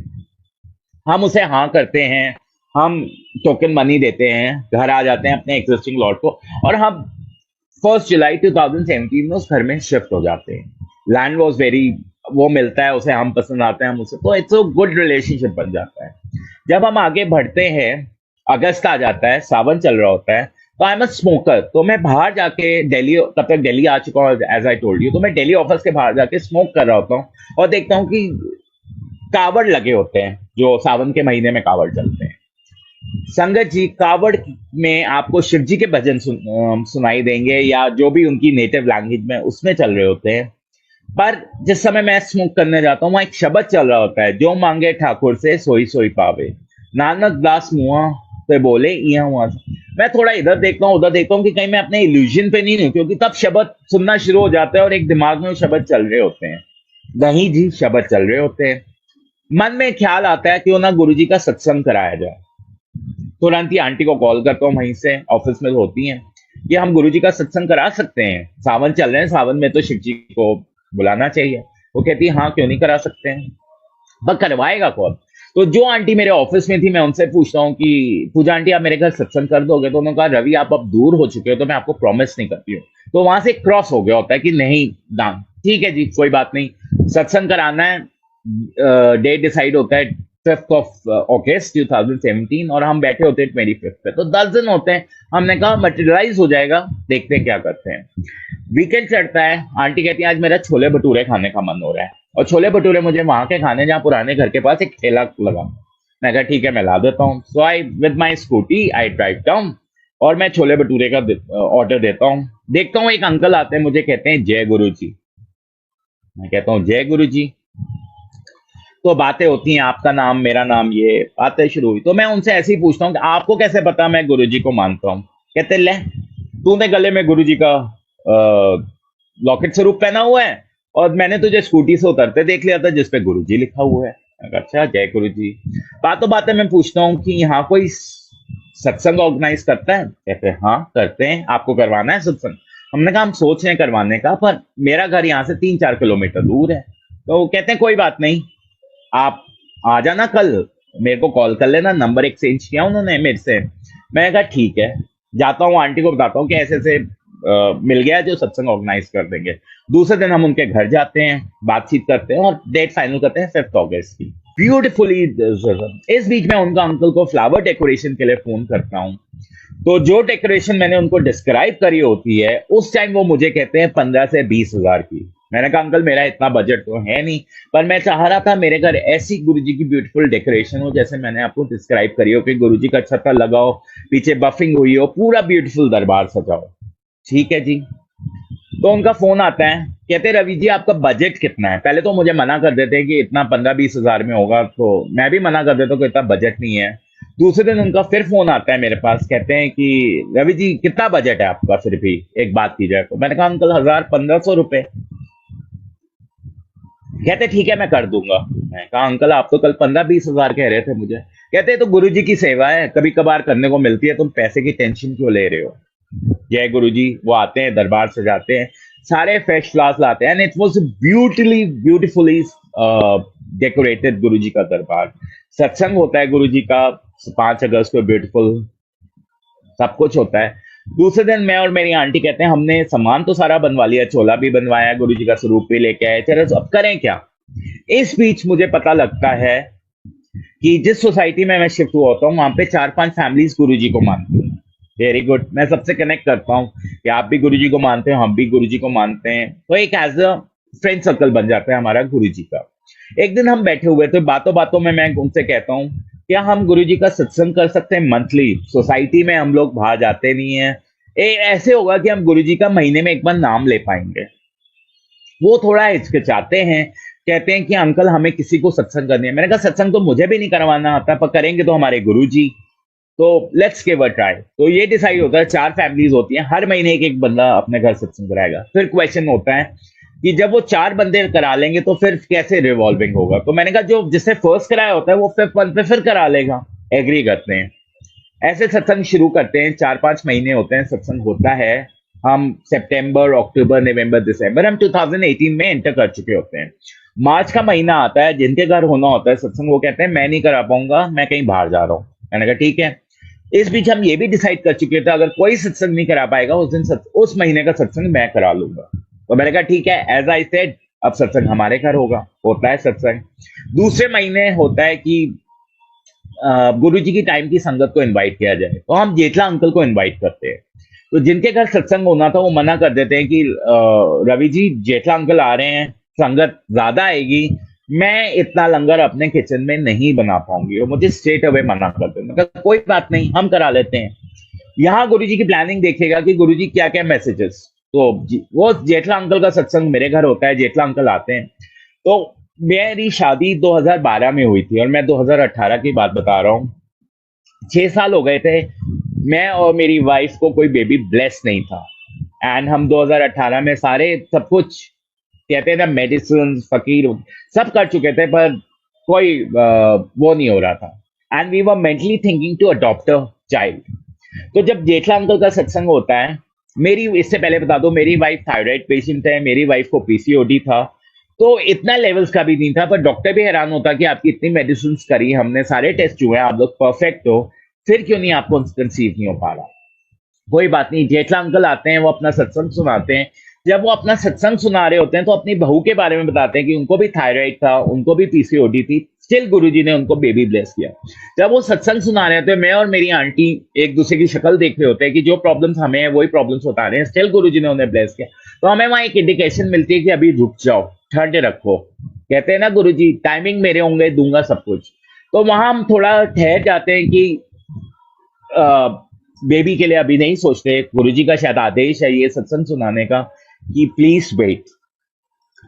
हम उसे हाँ करते हैं, हम टोकन मनी देते हैं, घर आ जाते हैं अपने एग्जिस्टिंग लॉट को, और हम 1 जुलाई 2017 में उस घर में शिफ्ट हो जाते हैं। लैंड वॉज वेरी, वो मिलता है उसे, हम पसंद आते हैं हम उसे, तो इट्स अ गुड रिलेशनशिप बन जाता है। जब हम आगे बढ़ते हैं, अगस्त आ जाता है, सावन चल रहा होता है, तो आई एम अ स्मोकर, तो मैं बाहर जाके दिल्ली, तब तक दिल्ली आ चुका हूँ एज आई टोल्ड यू, तो मैं दिल्ली ऑफिस के बाहर जाके स्मोक कर रहा होता हूँ और देखता हूँ कि कावड़ लगे होते हैं, जो सावन के महीने में कावड़ चलते हैं। संगत जी, कावड़ में आपको शिव जी के भजन सुनाई देंगे, या जो भी उनकी नेटिव लैंग्वेज में उसमें चल रहे होते हैं। पर जिस समय मैं स्मोक करने जाता हूँ, वहां एक शब्द चल रहा होता है, जो मांगे ठाकुर से सोई सोई पावे, नानक दास मुआ तो बोले इया हुआ। मैं थोड़ा इधर देखता हूँ उधर देखता हूँ कि कहीं मैं अपने इल्यूजन पे नहीं हूँ, क्योंकि तब शब्द सुनना शुरू हो जाता है और एक दिमाग में वो शब्द चल रहे होते हैं। नहीं जी, शब्द चल रहे होते हैं। मन में ख्याल आता है क्यों ना गुरुजी का सत्संग कराया जाए। तुरंत ही आंटी को कॉल करता हूँ, वहीं से ऑफिस में होती हैं, कि हम गुरुजी का सत्संग करा सकते हैं, सावन चल रहे हैं, सावन में तो शिव जी को बुलाना चाहिए। वो कहती है हाँ क्यों नहीं करा सकते हैं, पर करवाएगा कौन? तो जो आंटी मेरे ऑफिस में थी, मैं उनसे पूछता हूँ कि पूजा आंटी आप मेरे घर सत्संग कर दोगे? तो उन्होंने कहा रवि आप अब दूर हो चुके हो तो मैं आपको प्रॉमिस नहीं करती हूँ। तो वहां से क्रॉस हो गया होता है कि नहीं दान, ठीक है जी कोई बात नहीं, सत्संग कराना है। डेट डिसाइड होता है 5 अगस्त 2017, और हम बैठे होते हैं 25 पे, तो 10 दिन होते हैं। हमने कहा मटेरियलाइज हो जाएगा, देखते हैं क्या करते हैं। वीकेंड चढ़ता है, आंटी कहती है आज मेरा छोले भटूरे खाने का मन हो रहा है, और छोले भटूरे मुझे वहां के खाने जहाँ पुराने घर के पास एक ठेला लगा। मैं कहा ठीक है मैं ला देता हूँ। So I with my scooty I drive down, और मैं छोले भटूरे का ऑर्डर देता हूँ। देखता हूँ एक अंकल आते हैं, मुझे कहते हैं जय गुरु जी। मैं कहता हूँ जय गुरु जी। तो बातें होती हैं, आपका नाम मेरा नाम, ये बातें शुरू हुई। तो मैं उनसे ऐसे ही पूछता हूँ कि आपको कैसे पता मैं गुरुजी को मानता हूँ? कहते ले तूने गले में गुरुजी का लॉकेट स्वरूप पहना हुआ है, और मैंने तुझे स्कूटी से उतरते देख लिया था जिसपे गुरुजी लिखा हुआ है। मैं कहा, अच्छा जय गुरुजी। बातों बातें में पूछता हूँ कि यहाँ कोई सत्संग ऑर्गेनाइज करता है? कहते हैं हाँ करते हैं, आपको करवाना है सत्संग? हमने कहा हम सोच रहे हैं करवाने का, पर मेरा घर यहाँ से 3-4 किलोमीटर दूर है। तो कहते हैं कोई बात नहीं, आप आ जाना कल, मेरे को कॉल कर लेना। नंबर एक्सचेंज किया उन्होंने मेरे से। मैंने कहा ठीक है, जाता हूँ आंटी को बताता हूँ कि ऐसे ऐसे मिल गया जो सत्संग ऑर्गेनाइज कर देंगे। दूसरे दिन हम उनके घर जाते हैं, बातचीत करते हैं और डेट फाइनल करते हैं 5 अगस्त की। ब्यूटिफुली इस बीच में उनका अंकल को फ्लावर डेकोरेशन के लिए फोन करता हूँ। तो जो डेकोरेशन मैंने उनको डिस्क्राइब करी होती है, उस टाइम वो मुझे कहते हैं 15 से 20 हजार की। मैंने कहा अंकल मेरा इतना बजट तो है नहीं, पर मैं चाह रहा था मेरे घर ऐसी गुरुजी की ब्यूटीफुल डेकोरेशन हो जैसे मैंने आपको डिस्क्राइब करी हो, कि गुरुजी का छत्ता लगाओ, पीछे बफिंग हुई हो, पूरा ब्यूटीफुल दरबार सजाओ। ठीक है जी। तो उनका फोन आता है, कहते रवि जी आपका बजट कितना है? पहले तो मुझे मना कर देते हैं कि इतना 15-20 हजार में होगा, तो मैं भी मना कर देता हूँ कि इतना बजट नहीं है। दूसरे दिन उनका फिर फोन आता है मेरे पास, कहते हैं कि रवि जी कितना बजट है आपका, फिर भी एक बात की जाए तो? मैंने कहा अंकल 1000-1500 रुपए। कहते ठीक है मैं कर दूंगा। मैं कहा अंकल आप तो कल 15-20 हजार कह रहे थे मुझे। कहते तो गुरु जी की सेवा है, कभी कभार करने को मिलती है, तुम पैसे की टेंशन क्यों ले रहे हो? जय गुरु जी। वो आते हैं, दरबार सजाते हैं, सारे फ्रेश फ्लावर्स लाते हैं, and it was beautifully decorated गुरु जी का दरबार। सत्संग होता है गुरु जी का 5 अगस्त को, ब्यूटीफुल सब कुछ होता है। दूसरे दिन मैं और मेरी आंटी कहते हैं हमने सामान तो सारा बनवा लिया, चोला भी बनवाया, गुरुजी का स्वरूप भी लेके आए, चलो अब करें क्या? इस बीच मुझे पता लगता है कि जिस सोसाइटी में मैं शिफ्ट हुआ होता हूँ वहां पे 4-5 फैमिलीज गुरुजी को मानती हैं। वेरी गुड, मैं सबसे कनेक्ट करता हूँ कि आप भी गुरुजी को मानते हो, हम भी गुरुजी को मानते हैं, तो एक एज अ फ्रेंड सर्कल बन जाता है हमारा गुरुजी का। एक दिन हम बैठे हुए थे, बातों बातों में मैं उनसे कहता हूँ क्या हम गुरुजी का सत्संग कर सकते हैं मंथली? सोसाइटी में हम लोग बाहर जाते नहीं है, ऐसे होगा कि हम गुरुजी का महीने में एक बार नाम ले पाएंगे। वो थोड़ा हिचकिचाते हैं, कहते हैं कि अंकल हमें किसी को सत्संग करनी है। मैंने कहा सत्संग तो मुझे भी नहीं करवाना आता, पर करेंगे तो हमारे गुरुजी, तो लेट्स गिव अ ट्राई। तो ये डिसाइड होता है, 4 फैमिलीज होती हैं, हर महीने एक एक बंदा अपने घर सत्संग कराएगा। फिर क्वेश्चन होता है कि जब वो 4 बंदे करा लेंगे तो फिर कैसे रिवॉल्विंग होगा? तो मैंने कहा जो जिससे फर्स्ट कराया होता है वो फिफ्थ वन पे फिर करा लेगा। एग्री करते हैं, ऐसे सत्संग शुरू करते हैं। 4-5 महीने होते हैं, सत्संग होता है। हम सितंबर, अक्टूबर, नवंबर, दिसंबर हम 2018 में एंटर कर चुके होते हैं। मार्च का महीना आता है, जिनके घर होना होता है सत्संग वो कहते हैं मैं नहीं करा पाऊंगा, मैं कहीं बाहर जा रहा हूँ। मैंने कहा ठीक है। इस बीच हम ये भी डिसाइड कर चुके थे अगर कोई सत्संग नहीं करा पाएगा उस दिन उस महीने का सत्संग मैं करा लूंगा। तो मैंने कहा ठीक है, एज आई सेड अब सत्संग हमारे घर होगा। होता है सत्संग। दूसरे महीने होता है कि गुरु जी की टाइम की संगत को इनवाइट किया जाए, तो हम जेठला अंकल को इनवाइट करते हैं। तो जिनके घर सत्संग होना था वो मना कर देते हैं कि रवि जी जेठला अंकल आ रहे हैं, संगत ज्यादा आएगी, मैं इतना लंगर अपने किचन में नहीं बना पाऊंगी, और मुझे स्ट्रेट अवे मना कर देते हैं। मतलब कोई बात नहीं, हम करा लेते हैं। यहाँ गुरु जी की प्लानिंग देखेगा कि गुरु जी क्या क्या मैसेजेस। तो वो जेठला अंकल का सत्संग मेरे घर होता है, जेठला अंकल आते हैं। तो मेरी शादी 2012 में हुई थी और मैं 2018 की बात बता रहा हूँ। 6 साल हो गए थे, मैं और मेरी वाइफ को कोई बेबी ब्लेस नहीं था। एंड हम 2018 में सारे सब कुछ कहते हैं ना, मेडिसिन फकीर सब कर चुके थे, पर कोई वो नहीं हो रहा था। And we were mentally thinking to adopt a child. तो जब जेठला अंकल का सत्संग होता है, मेरी इससे पहले बता दो मेरी वाइफ थायराइड पेशेंट है, मेरी वाइफ को पीसीओडी था, तो इतना लेवल्स का भी नहीं था, पर डॉक्टर भी हैरान होता कि आपकी इतनी मेडिसिन करी, हमने सारे टेस्ट हुए, आप लोग परफेक्ट हो, फिर क्यों नहीं आपको कंसीव नहीं हो पा रहा? कोई बात नहीं, जेठला अंकल आते हैं, वो अपना सत्संग सुनाते हैं। जब वो अपना सत्संग सुना रहे होते हैं तो अपनी बहू के बारे में बताते हैं कि उनको भी थायराइड था, उनको भी पीसीओडी थी, स्टिल गुरुजी ने उनको बेबी ब्लेस किया। जब वो सत्संग सुना रहे होते हैं, मैं और मेरी आंटी एक दूसरे की शक्ल देख रहे होते हैं कि जो प्रॉब्लम्स हमें है वही प्रॉब्लम्स बता रहे हैं, स्टिल गुरुजी ने उन्हें ब्लेस किया। तो हमें वहां एक इंडिकेशन मिलती है कि अभी रुक जाओ, ठंड रखो। कहते हैं ना गुरुजी टाइमिंग मेरे होंगे, दूंगा सब कुछ। तो वहां हम थोड़ा ठहर जाते हैं कि बेबी के लिए अभी नहीं सोचते। गुरुजी का शायद आदेश है ये सत्संग सुनाने का कि प्लीज वेट।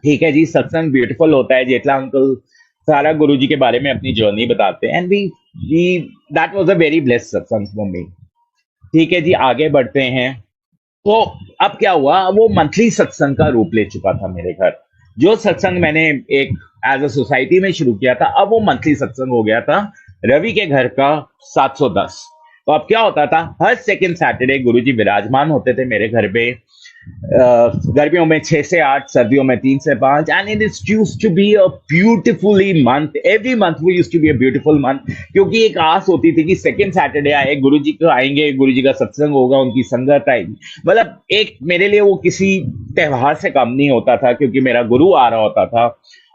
ठीक है जी, सत्संग ब्यूटीफुल होता है। जेठला अंकल सारा गुरुजी के बारे में अपनी जर्नी बताते हैं, and we that was a very blessed satsang for me. ठीक है जी, आगे बढ़ते हैं। तो अब क्या हुआ, वो मंथली सत्संग का रूप ले चुका था मेरे घर। जो सत्संग मैंने एक एज अ सोसाइटी में शुरू किया था, अब वो मंथली सत्संग हो गया था रवि के घर का 710। तो अब क्या होता था, हर सेकंड सैटरडे गुरुजी विराजमान होते थे मेरे घर पे। गर्मियों में 6 से 8, सर्दियों में 3 से 5, and it is used to be a beautifully month. Every month वो used to be a beautiful month, क्योंकि एक आस होती थी कि सेकंड सैटरडे आए, गुरुजी को आएंगे, गुरुजी का सत्संग होगा, उनकी संगत आएगी। मतलब एक मेरे लिए वो किसी त्योहार से कम नहीं होता था, क्योंकि मेरा गुरु आ रहा होता था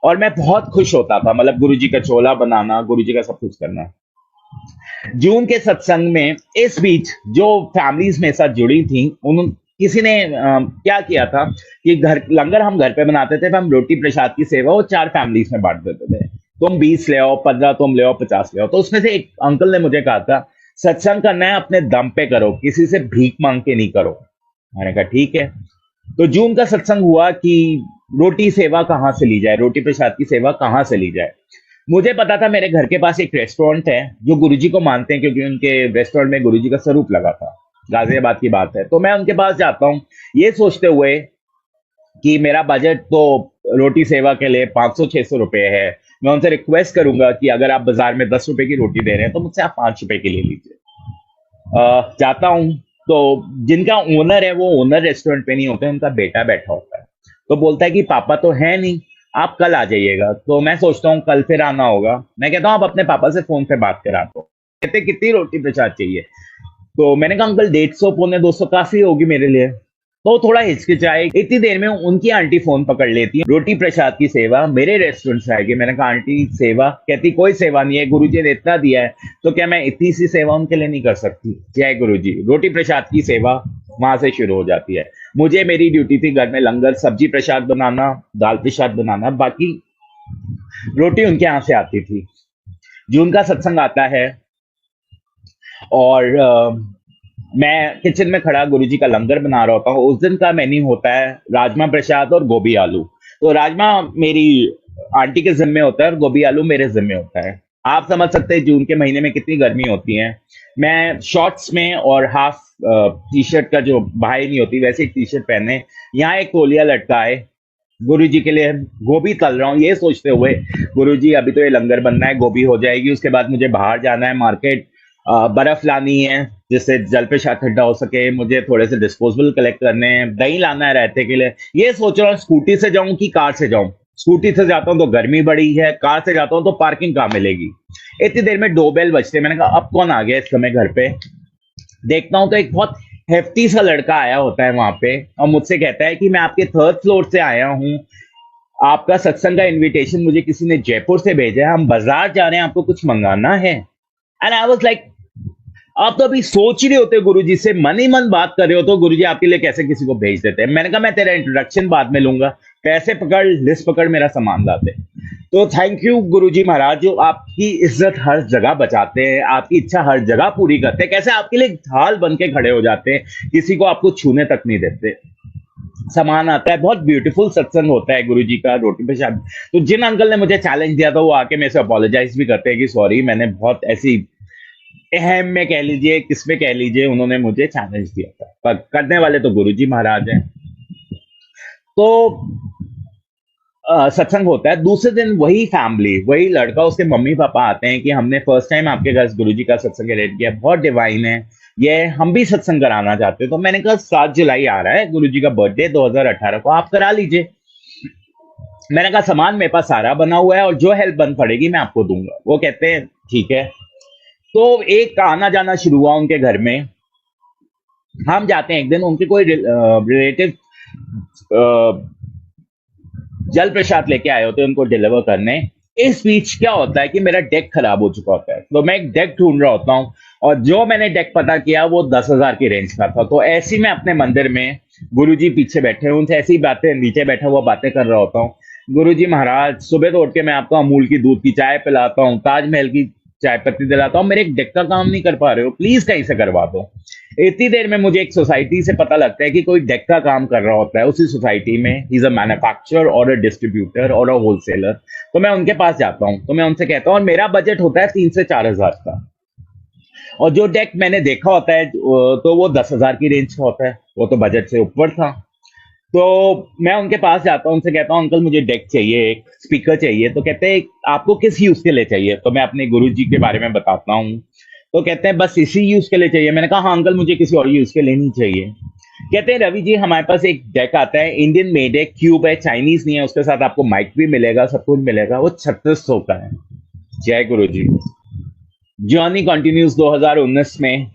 और मैं बहुत खुश होता था। मतलब गुरुजी का चोला बनाना, गुरुजी का सब कुछ करना। जून के सत्संग में इस बीच जो फैमिलीज मेरे साथ जुड़ी थी, उन किसी ने क्या किया था कि घर लंगर हम घर पे बनाते थे, हम रोटी प्रसाद की सेवा वो 4 फैमिलीज में बांट देते थे। तुम 20 ले आओ, 15 तुम ले आओ, 50 ले आओ। तो उसमें से एक अंकल ने मुझे कहा था सत्संग करना है अपने दम पे करो, किसी से भीख मांग के नहीं करो। मैंने कहा ठीक है। तो जून का सत्संग हुआ कि रोटी सेवा कहाँ से ली जाए, रोटी प्रसाद की सेवा कहाँ से ली जाए। मुझे पता था मेरे घर के पास एक रेस्टोरेंट है जो गुरुजी को मानते हैं, क्योंकि उनके रेस्टोरेंट में गुरुजी का स्वरूप लगा था। गाजियाबाद की बात है। तो मैं उनके पास जाता हूँ ये सोचते हुए कि मेरा बजट तो रोटी सेवा के लिए 500-600 रुपए है। मैं उनसे रिक्वेस्ट करूंगा कि अगर आप बाजार में 10 रुपए की रोटी दे रहे हैं तो मुझसे आप 5 रुपए की ले लीजिए। जाता हूँ तो जिनका ओनर है वो ओनर रेस्टोरेंट पे नहीं होते, उनका बेटा बैठा होता है। तो बोलता है कि पापा तो है नहीं, आप कल आ जाइएगा। तो मैं सोचता हूँ कल फिर आना होगा। मैं कहता हूँ आप अपने पापा से फोन पे बात करा दो। कहते कितनी रोटी प्रसाद चाहिए? तो मैंने कहा अंकल 150 पौने 200 काफी होगी मेरे लिए। तो थोड़ा हिचकिचाए। इतनी देर में उनकी आंटी फोन पकड़ लेती है, रोटी प्रसाद की सेवा मेरे रेस्टोरेंट से आएगी। मैंने कहा आंटी सेवा? कहती कोई सेवा नहीं है, गुरुजी ने इतना दिया है तो क्या मैं इतनी सी सेवा उनके लिए नहीं कर सकती? जय गुरुजी। रोटी प्रसाद की सेवा वहां से शुरू हो जाती है। मुझे मेरी ड्यूटी थी घर में लंगर सब्जी प्रसाद बनाना, दाल प्रसाद बनाना, बाकी रोटी उनके यहाँ से आती थी। जून का सत्संग आता है और मैं किचन में खड़ा गुरुजी का लंगर बना रहा होता हूँ। उस दिन का मेन्यू होता है राजमा प्रसाद और गोभी आलू। तो राजमा मेरी आंटी के जिम्मे होता है और गोभी आलू मेरे जिम्मे होता है। आप समझ सकते हैं जून के महीने में कितनी गर्मी होती है। मैं शॉर्ट्स में और हाफ टी शर्ट का जो बाहें नहीं होती वैसे एक टी शर्ट पहने, यहाँ एक तौलिया लटकाए, गुरुजी के लिए गोभी तल रहा हूँ ये सोचते हुए गुरुजी अभी तो ये लंगर बनना है, गोभी हो जाएगी, उसके बाद मुझे बाहर जाना है मार्केट, बर्फ लानी है जिससे जल प्रसाद ठंडा हो सके, मुझे थोड़े से डिस्पोजेबल कलेक्ट करने हैं, दही लाना है रायते के लिए। ये सोच रहा हूँ स्कूटी से जाऊं कि कार से जाऊं। स्कूटी से जाता हूं तो गर्मी बड़ी है, कार से जाता हूं तो पार्किंग कहाँ मिलेगी। इतनी देर में डोरबेल बजते, मैंने कहा अब कौन आ गया इस समय घर पे। देखता हूं तो एक बहुत हेफ्टी सा लड़का आया होता है वहां पे और मुझसे कहता है कि मैं आपके थर्ड फ्लोर से आया हूँ, आपका सत्संग का इनविटेशन मुझे किसी ने जयपुर से भेजा है, हम बाजार जा रहे हैं, आपको कुछ मंगाना है। एंड आई वाज लाइक आप तो अभी सोच ही रहे होते हो गुरुजी से, मन ही मन बात कर रहे हो तो गुरुजी आपके लिए कैसे किसी को भेज देते हैं। मैंने कहा मैं तेरा इंट्रोडक्शन बाद में लूंगा, पैसे पकड़, लिस्ट पकड़, मेरा सामान लाते। तो थैंक यू गुरुजी महाराज जो आपकी इज्जत हर जगह बचाते हैं, आपकी इच्छा हर जगह पूरी करते हैं, कैसे आपके लिए ढाल बन के खड़े हो जाते हैं, किसी को आपको छूने तक नहीं देते। सामान आता है, बहुत ब्यूटीफुल सत्संग होता है गुरुजी का रोटी पे शायद। तो जिन अंकल ने मुझे चैलेंज दिया था वो आके मेरे से अपोलोजाइज भी करते हैं कि सॉरी मैंने बहुत ऐसी अहम में कह लीजिए किसमें कह लीजिए उन्होंने मुझे चैलेंज दिया था, पर करने वाले तो गुरुजी महाराज हैं। तो सत्संग होता है, दूसरे दिन वही फैमिली, वही लड़का, उसके मम्मी पापा आते हैं कि हमने फर्स्ट टाइम आपके घर गुरुजी का सत्संग अटेंड किया, बहुत डिवाइन है, ये हम भी सत्संग कराना चाहते हैं। तो मैंने कहा 7 जुलाई आ रहा है गुरुजी का बर्थडे 2018 को, आप करा लीजिए। मैंने कहा सामान मेरे पास सारा बना हुआ है और जो हेल्प बन पड़ेगी मैं आपको दूंगा। वो कहते हैं ठीक है। तो एक आना जाना शुरू हुआ उनके घर में। हम जाते हैं एक दिन, उनके कोई रिलेटिव जल प्रसाद लेके आए होते हैं उनको डिलीवर करने। इस बीच क्या होता है कि मेरा डेक खराब हो चुका होता है, तो मैं एक डेक ढूंढ रहा होता हूँ और जो मैंने डेक पता किया वो 10,000 की रेंज का था। तो ऐसी मैं अपने मंदिर में, गुरुजी पीछे बैठे हैं, उनसे ऐसी बातें, नीचे बैठा हुआ बातें कर रहा होता हूँ। गुरुजी महाराज सुबह तो उठ के मैं आपको अमूल की दूध की चाय पिलाता हूँ, ताजमहल की चाय पत्ती दिलाता हूँ, मेरे एक डेक का काम नहीं कर पा रहे हो, प्लीज कहीं से करवा दो। इतनी देर में मुझे एक सोसाइटी से पता लगता है कि कोई डेक का काम कर रहा होता है उसी सोसाइटी में, ही इज अ मैन्युफैक्चरर और अ डिस्ट्रीब्यूटर और अ होलसेलर। तो मैं उनके पास जाता हूँ, तो मैं उनसे कहता हूँ और मेरा बजट होता है 3 से 4,000 का, और जो डेक मैंने देखा होता है तो वो 10,000 की रेंज का होता है, वो तो बजट से ऊपर था। तो मैं उनके पास जाता हूँ, उनसे कहता हूँ अंकल मुझे डेक चाहिए, एक स्पीकर चाहिए। तो कहते हैं आपको किस यूज के लिए चाहिए? तो मैं अपने गुरुजी के बारे में बताता हूँ। तो कहते हैं बस इसी यूज के लिए चाहिए। मैंने कहा हाँ अंकल मुझे किसी और यूज के लिए नहीं चाहिए। कहते हैं रवि जी हमारे पास एक डेक आता है, इंडियन मेड है, क्यूब है, चाइनीज नहीं है, उसके साथ आपको माइक भी मिलेगा, सब कुछ मिलेगा, वो 3600 का है। जय गुरु जी। जर्नी कंटिन्यूज 2019 में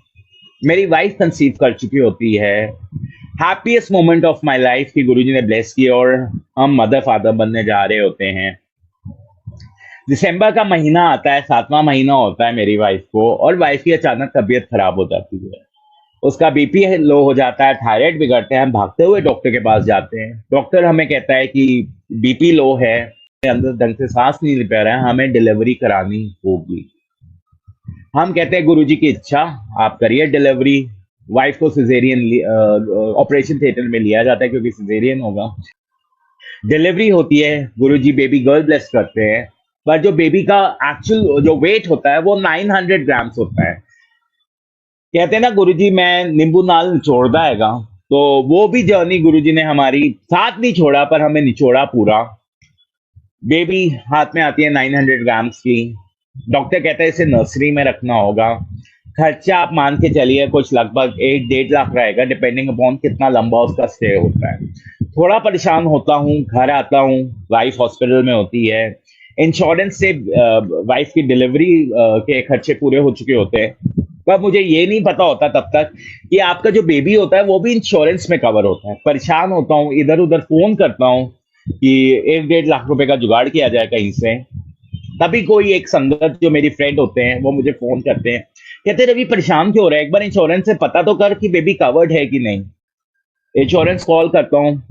मेरी वाइफ कंसीव कर चुकी होती है। Happiest moment of my life की गुरुजी ने ब्लेस किया और हम मदर फादर बनने जा रहे होते हैं। दिसंबर का महीना आता है, 7वां महीना होता है मेरी वाइफ को, और वाइफ की अचानक तबीयत खराब हो जाती है। उसका बीपी लो हो जाता है, थायराइड बिगड़ते हैं, हम भागते हुए डॉक्टर के पास जाते हैं। डॉक्टर हमें कहता है कि बीपी लो है, अंदर ढंग से सांस नहीं ले पा रहा है, हमें डिलीवरी करानी होगी। हम कहते हैं गुरुजी की इच्छा, आप करिए डिलीवरी। वाइफ को सिजेरियन ऑपरेशन थिएटर में लिया जाता है क्योंकि सिजेरियन होगा। डिलीवरी होती है, गुरुजी बेबी गर्ल ब्लेस करते हैं, पर जो बेबी का एक्चुअल जो वेट होता है वो 900 ग्राम्स होता है। कहते हैं ना गुरुजी मैं नींबू नाल निचोड़दा हैगा, तो वो भी जर्नी गुरुजी ने हमारी साथ नहीं छोड़ा पर हमें निचोड़ा पूरा। बेबी हाथ में आती है 900 ग्राम्स की। डॉक्टर कहता है इसे नर्सरी में रखना होगा। खर्चा आप मान के चलिए कुछ लगभग 1-1.5 लाख रहेगा, डिपेंडिंग अपॉन कितना लंबा उसका स्टे होता है। थोड़ा परेशान होता हूँ, घर आता हूँ, वाइफ हॉस्पिटल में होती है। इंश्योरेंस से वाइफ की डिलीवरी के खर्चे पूरे हो चुके होते हैं। पर मुझे ये नहीं पता होता तब तक कि आपका जो बेबी होता है वो भी इंश्योरेंस में कवर होता है। परेशान होता हूँ, इधर उधर फोन करता हूँ कि 1-1.5 लाख रुपए का जुगाड़ किया जाए कहीं से। तभी कोई एक संगत जो मेरी फ्रेंड होते हैं वो मुझे फोन करते हैं, कहते रवि परेशान क्यों हो रहा है, एक बार इंश्योरेंस से पता तो कर कि बेबी कवर्ड है कि नहीं। इंश्योरेंस कॉल करता हूँ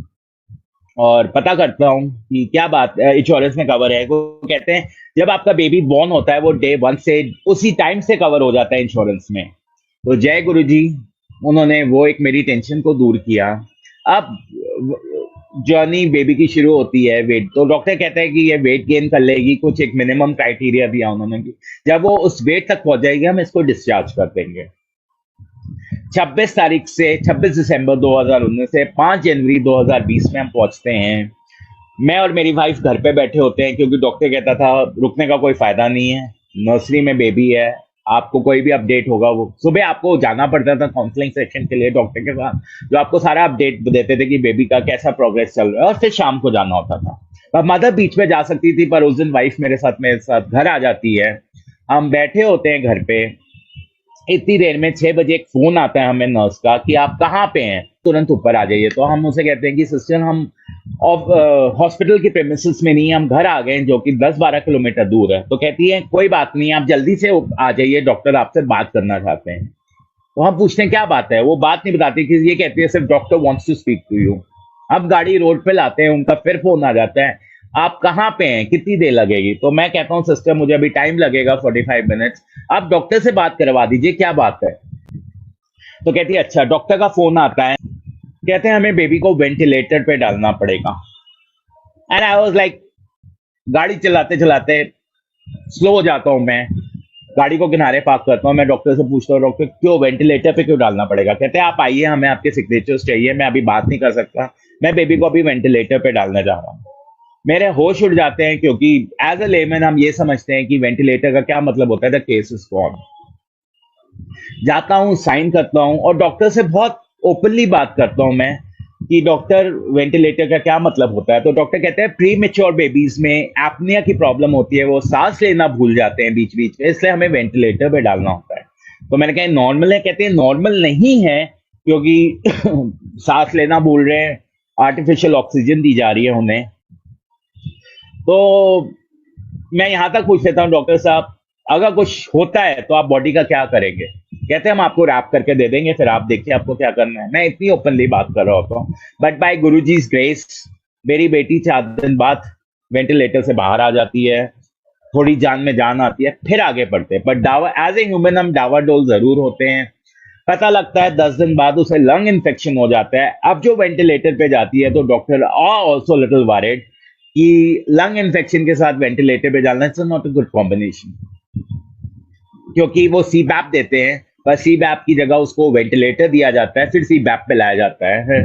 और पता करता हूँ कि क्या बात इंश्योरेंस में कवर है। वो कहते हैं जब आपका बेबी बॉर्न होता है वो डे 1 से उसी टाइम से कवर हो जाता है इंश्योरेंस में। तो जय गुरु जी, उन्होंने वो एक मेरी टेंशन को दूर किया। अब जर्नी बेबी की शुरू होती है, वेट तो डॉक्टर कहता है कि ये वेट गेन कर लेगी, कुछ एक मिनिमम क्राइटेरिया दिया उन्होंने कि जब वो उस वेट तक पहुंच जाएगी हम इसको डिस्चार्ज कर देंगे। 26 तारीख से 26 दिसंबर 2019 से 5 जनवरी 2020 में हम पहुंचते हैं। मैं और मेरी वाइफ घर पे बैठे होते हैं क्योंकि डॉक्टर कहता था रुकने का कोई फायदा नहीं है, नर्सरी में बेबी है, आपको कोई भी अपडेट होगा वो सुबह आपको जाना पड़ता था काउंसलिंग सेक्शन के लिए डॉक्टर के साथ, जो आपको सारा अपडेट देते थे कि बेबी का कैसा प्रोग्रेस चल रहा है, और फिर शाम को जाना होता था। पर मदर बीच में जा सकती थी, पर उस दिन वाइफ मेरे साथ घर आ जाती है। हम बैठे होते हैं घर पे, इतनी देर में 6 बजे एक फोन आता है हमें नर्स का कि आप कहाँ पे हैं, तुरंत ऊपर आ जाइए। तो हम उसे कहते हैं कि सिस्टर हम हॉस्पिटल के प्रेमिसेस में नहीं, हम घर आ गए हैं जो कि 10-12 किलोमीटर दूर है। तो कहती है कोई बात नहीं, आप जल्दी से आ जाइए, डॉक्टर आपसे बात करना चाहते हैं। तो हम पूछते हैं क्या बात है, वो बात नहीं बताती कि ये कहती है सिर्फ doctor wants to speak to you. अब गाड़ी रोड पे लाते हैं, उनका फिर फोन आ जाता है आप कहाँ पे हैं, कितनी देर लगेगी। तो मैं कहता हूँ सिस्टर मुझे अभी टाइम लगेगा 45 मिनट्स, आप डॉक्टर से बात करवा दीजिए, क्या बात है। तो कहती है अच्छा। डॉक्टर का फोन आता है, कहते हैं हमें बेबी को वेंटिलेटर पे डालना पड़ेगा। एंड आई वाज लाइक, गाड़ी चलाते चलाते स्लो हो जाता हूँ मैं, गाड़ी को किनारे पार्क करता हूँ, मैं डॉक्टर से पूछता हूँ डॉक्टर क्यों वेंटिलेटर पे क्यों डालना पड़ेगा। कहते हैं आप आइए, हमें आपके सिग्नेचर्स चाहिए, मैं अभी बात नहीं कर सकता, मैं बेबी को अभी वेंटिलेटर पे डालने जा रहा हूँ। मेरे होश उड़ जाते हैं क्योंकि एज अ लेमैन हम ये समझते हैं कि वेंटिलेटर का क्या मतलब होता है, द केस इज गॉन। जाता हूँ, साइन करता हूँ और डॉक्टर से बहुत ओपनली बात करता हूँ मैं कि डॉक्टर वेंटिलेटर का क्या मतलब होता है। तो डॉक्टर कहते हैं प्री मेच्योर बेबीज में एपनिया की प्रॉब्लम होती है, वो सांस लेना भूल जाते हैं बीच बीच में, इसलिए हमें वेंटिलेटर पे डालना होता है। तो मैंने कहा नॉर्मल है, कहते हैं नॉर्मल नहीं है क्योंकि सांस लेना भूल रहे हैं, आर्टिफिशियल ऑक्सीजन दी जा रही है उन्हें। तो मैं यहाँ तक पूछ लेता हूँ डॉक्टर साहब अगर कुछ होता है तो आप बॉडी का क्या करेंगे। कहते हैं हम आपको रैप करके दे देंगे, फिर आप देखिए आपको क्या करना है। मैं इतनी ओपनली बात कर रहा होता हूँ, बट बाय गुरुजी's ग्रेस मेरी बेटी 4 दिन बाद वेंटिलेटर से बाहर आ जाती है, थोड़ी जान में जान आती है, फिर आगे बढ़ते हैं। बट डावा एज ए ह्यूमन हम डावाडोल जरूर होते हैं। पता लगता है 10 दिन बाद उसे लंग इन्फेक्शन हो जाता है। अब जो वेंटिलेटर पे जाती है तो doctor R also little worried कि लंग इन्फेक्शन के साथ वेंटिलेटर पे जाना it's not a good combination, क्योंकि वो सी बैप देते हैं, पर सी बैप की जगह उसको वेंटिलेटर दिया जाता है, फिर सी बैप पे लाया जाता है।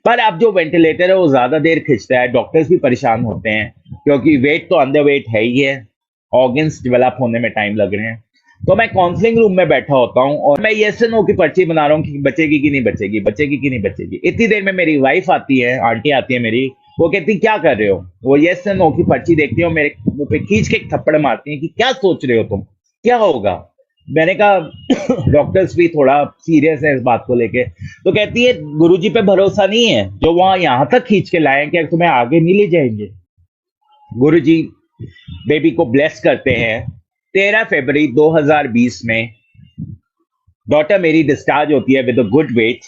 पर अब जो वेंटिलेटर है वो ज्यादा देर खिंचता है, डॉक्टर्स भी परेशान होते हैं क्योंकि वेट तो अंडर वेट है ही है, ऑर्गन्स डेवलप होने में टाइम लग रहे हैं। तो मैं काउंसलिंग रूम में बैठा होता हूँ और मैं येस नो की पर्ची बना रहा हूँ कि बचेगी कि नहीं बचेगी, बचेगी कि नहीं बचेगी। इतनी देर में मेरी वाइफ आती है, आंटी आती है मेरी, वो कहती क्या कर रहे हो। वो येस नो की पर्ची देखती है और मेरे मुंह पे खींच के एक थप्पड़ मारती है कि क्या सोच रहे हो तुम, क्या होगा। मैंने कहा डॉक्टर्स भी थोड़ा सीरियस है इस बात को लेके। तो कहती है गुरुजी पे भरोसा नहीं है, जो वहां यहां तक खींच के लाए कि तुम्हें आगे नहीं ले जाएंगे। गुरुजी बेबी को ब्लेस करते हैं। 13 फरवरी 2020 में डॉटर मेरी डिस्चार्ज होती है विद अ गुड वेट।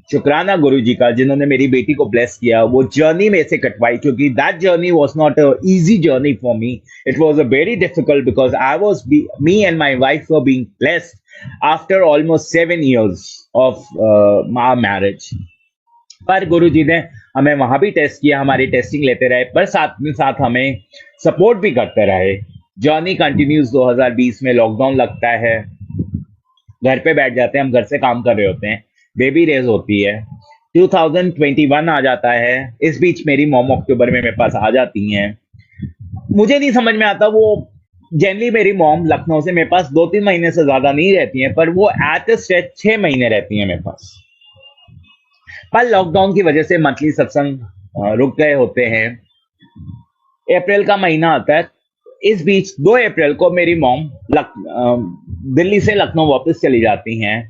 शुक्राना गुरु जी का जिन्होंने मेरी बेटी को ब्लेस किया, वो जर्नी में से कटवाई, क्योंकि that journey was not a easy journey for me, it was a very difficult because I was me and my wife were being blessed after almost 7 years of my marriage. पर गुरु जी ने हमें वहां भी test किया, हमारी testing लेते रहे, पर साथ में साथ हमें सपोर्ट भी करते रहे। Journey continues. 2020 में लॉकडाउन लगता है, घर पे बैठ जाते हैं, हम घर से काम कर रहे होते हैं, बेबी रेज होती है। 2021 आ जाता है, इस बीच मेरी मॉम अक्टूबर में मेरे पास आ जाती हैं। मुझे नहीं समझ में आता, वो जनरली मेरी मॉम लखनऊ से मेरे पास 2-3 महीने से ज्यादा नहीं रहती हैं, पर वो एट अ स्ट्रेच 6 महीने रहती हैं मेरे पास। पर लॉकडाउन की वजह से मंथली सत्संग रुक गए होते हैं। अप्रैल का महीना आता है, इस बीच 2 अप्रैल को मेरी मॉम दिल्ली से लखनऊ वापस चली जाती हैं,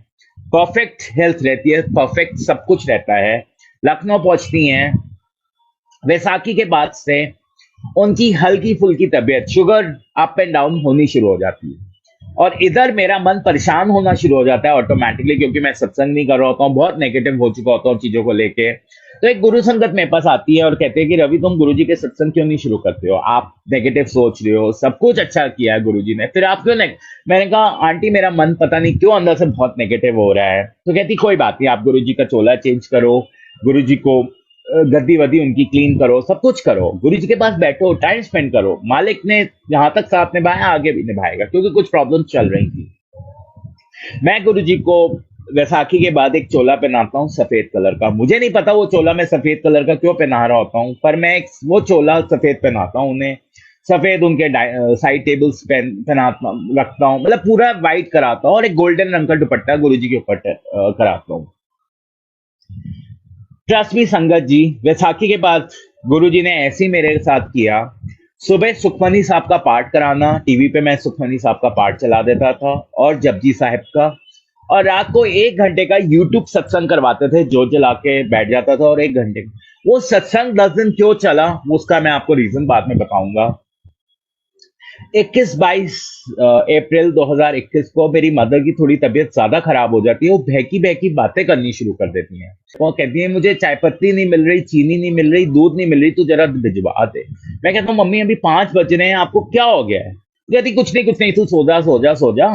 परफेक्ट हेल्थ रहती है, परफेक्ट सब कुछ रहता है। लखनऊ पहुंचती हैं, वैसाखी के बाद से उनकी हल्की फुल्की तबीयत, शुगर अप एंड डाउन होनी शुरू हो जाती है। और इधर मेरा मन परेशान होना शुरू हो जाता है ऑटोमेटिकली, क्योंकि मैं सत्संग नहीं कर रहा होता हूँ, बहुत नेगेटिव हो चुका होता हूँ चीजों को लेके। तो एक गुरु संगत मेरे पास आती है और कहते हैं कि रवि, तुम गुरुजी के सत्संग क्यों नहीं शुरू करते हो? आप नेगेटिव सोच रहे हो, सब कुछ अच्छा किया है गुरुजी ने, फिर आप क्यों नहीं? मैंने कहा आंटी, मेरा मन पता नहीं क्यों अंदर से बहुत नेगेटिव हो रहा है। तो कहती कोई बात नहीं, आप गुरुजी का चोला चेंज करो, गुरुजी को गद्दी वद्दी उनकी क्लीन करो, सब कुछ करो, गुरुजी के पास बैठो, टाइम स्पेंड करो। मालिक ने जहां तक साथ निभाया आगे भी निभाएगा, क्योंकि कुछ प्रॉब्लम चल रही थी। मैं गुरुजी को वैसाखी के बाद एक चोला पहनाता हूँ सफेद कलर का। मुझे नहीं पता वो चोला मैं सफेद कलर का क्यों पहना रहा होता हूँ, पर मैं वो चोला सफेद पहनाता हूँ उन्हें। सफेद उनके साइड टेबल्स पहनाता रखता हूँ, मतलब पूरा वाइट कराता हूँ, और एक गोल्डन रंग का दुपट्टा गुरुजी के ऊपर कराता हूँ। ट्रस्ट मी संगत जी, वैसाखी के बाद गुरुजी ने ऐसे ही मेरे साथ किया। सुबह सुखमनी साहब का पाठ कराना, टीवी पे मैं सुखमनी साहब का पाठ चला देता था, और जपजी साहब का, और रात को 1 घंटे का यूट्यूब सत्संग करवाते थे, जो जला के बैठ जाता था। और 1 घंटे वो सत्संग 10 दिन क्यों चला, उसका मैं आपको रीजन बाद में बताऊंगा। 21-22 अप्रैल 2021 को मेरी मदर की थोड़ी तबीयत ज्यादा खराब हो जाती है। वो बहकी बहकी बातें करनी शुरू कर देती हैं। वो कहती है मुझे चाय पत्ती नहीं मिल रही, चीनी नहीं मिल रही, दूध नहीं मिल रही, तू जरा भिजवा दे। मैं कहता हूँ मम्मी अभी 5 बज रहे हैं, आपको क्या हो गया है? कहती कुछ नहीं कुछ नहीं, तू सो जा सो जा सो जा,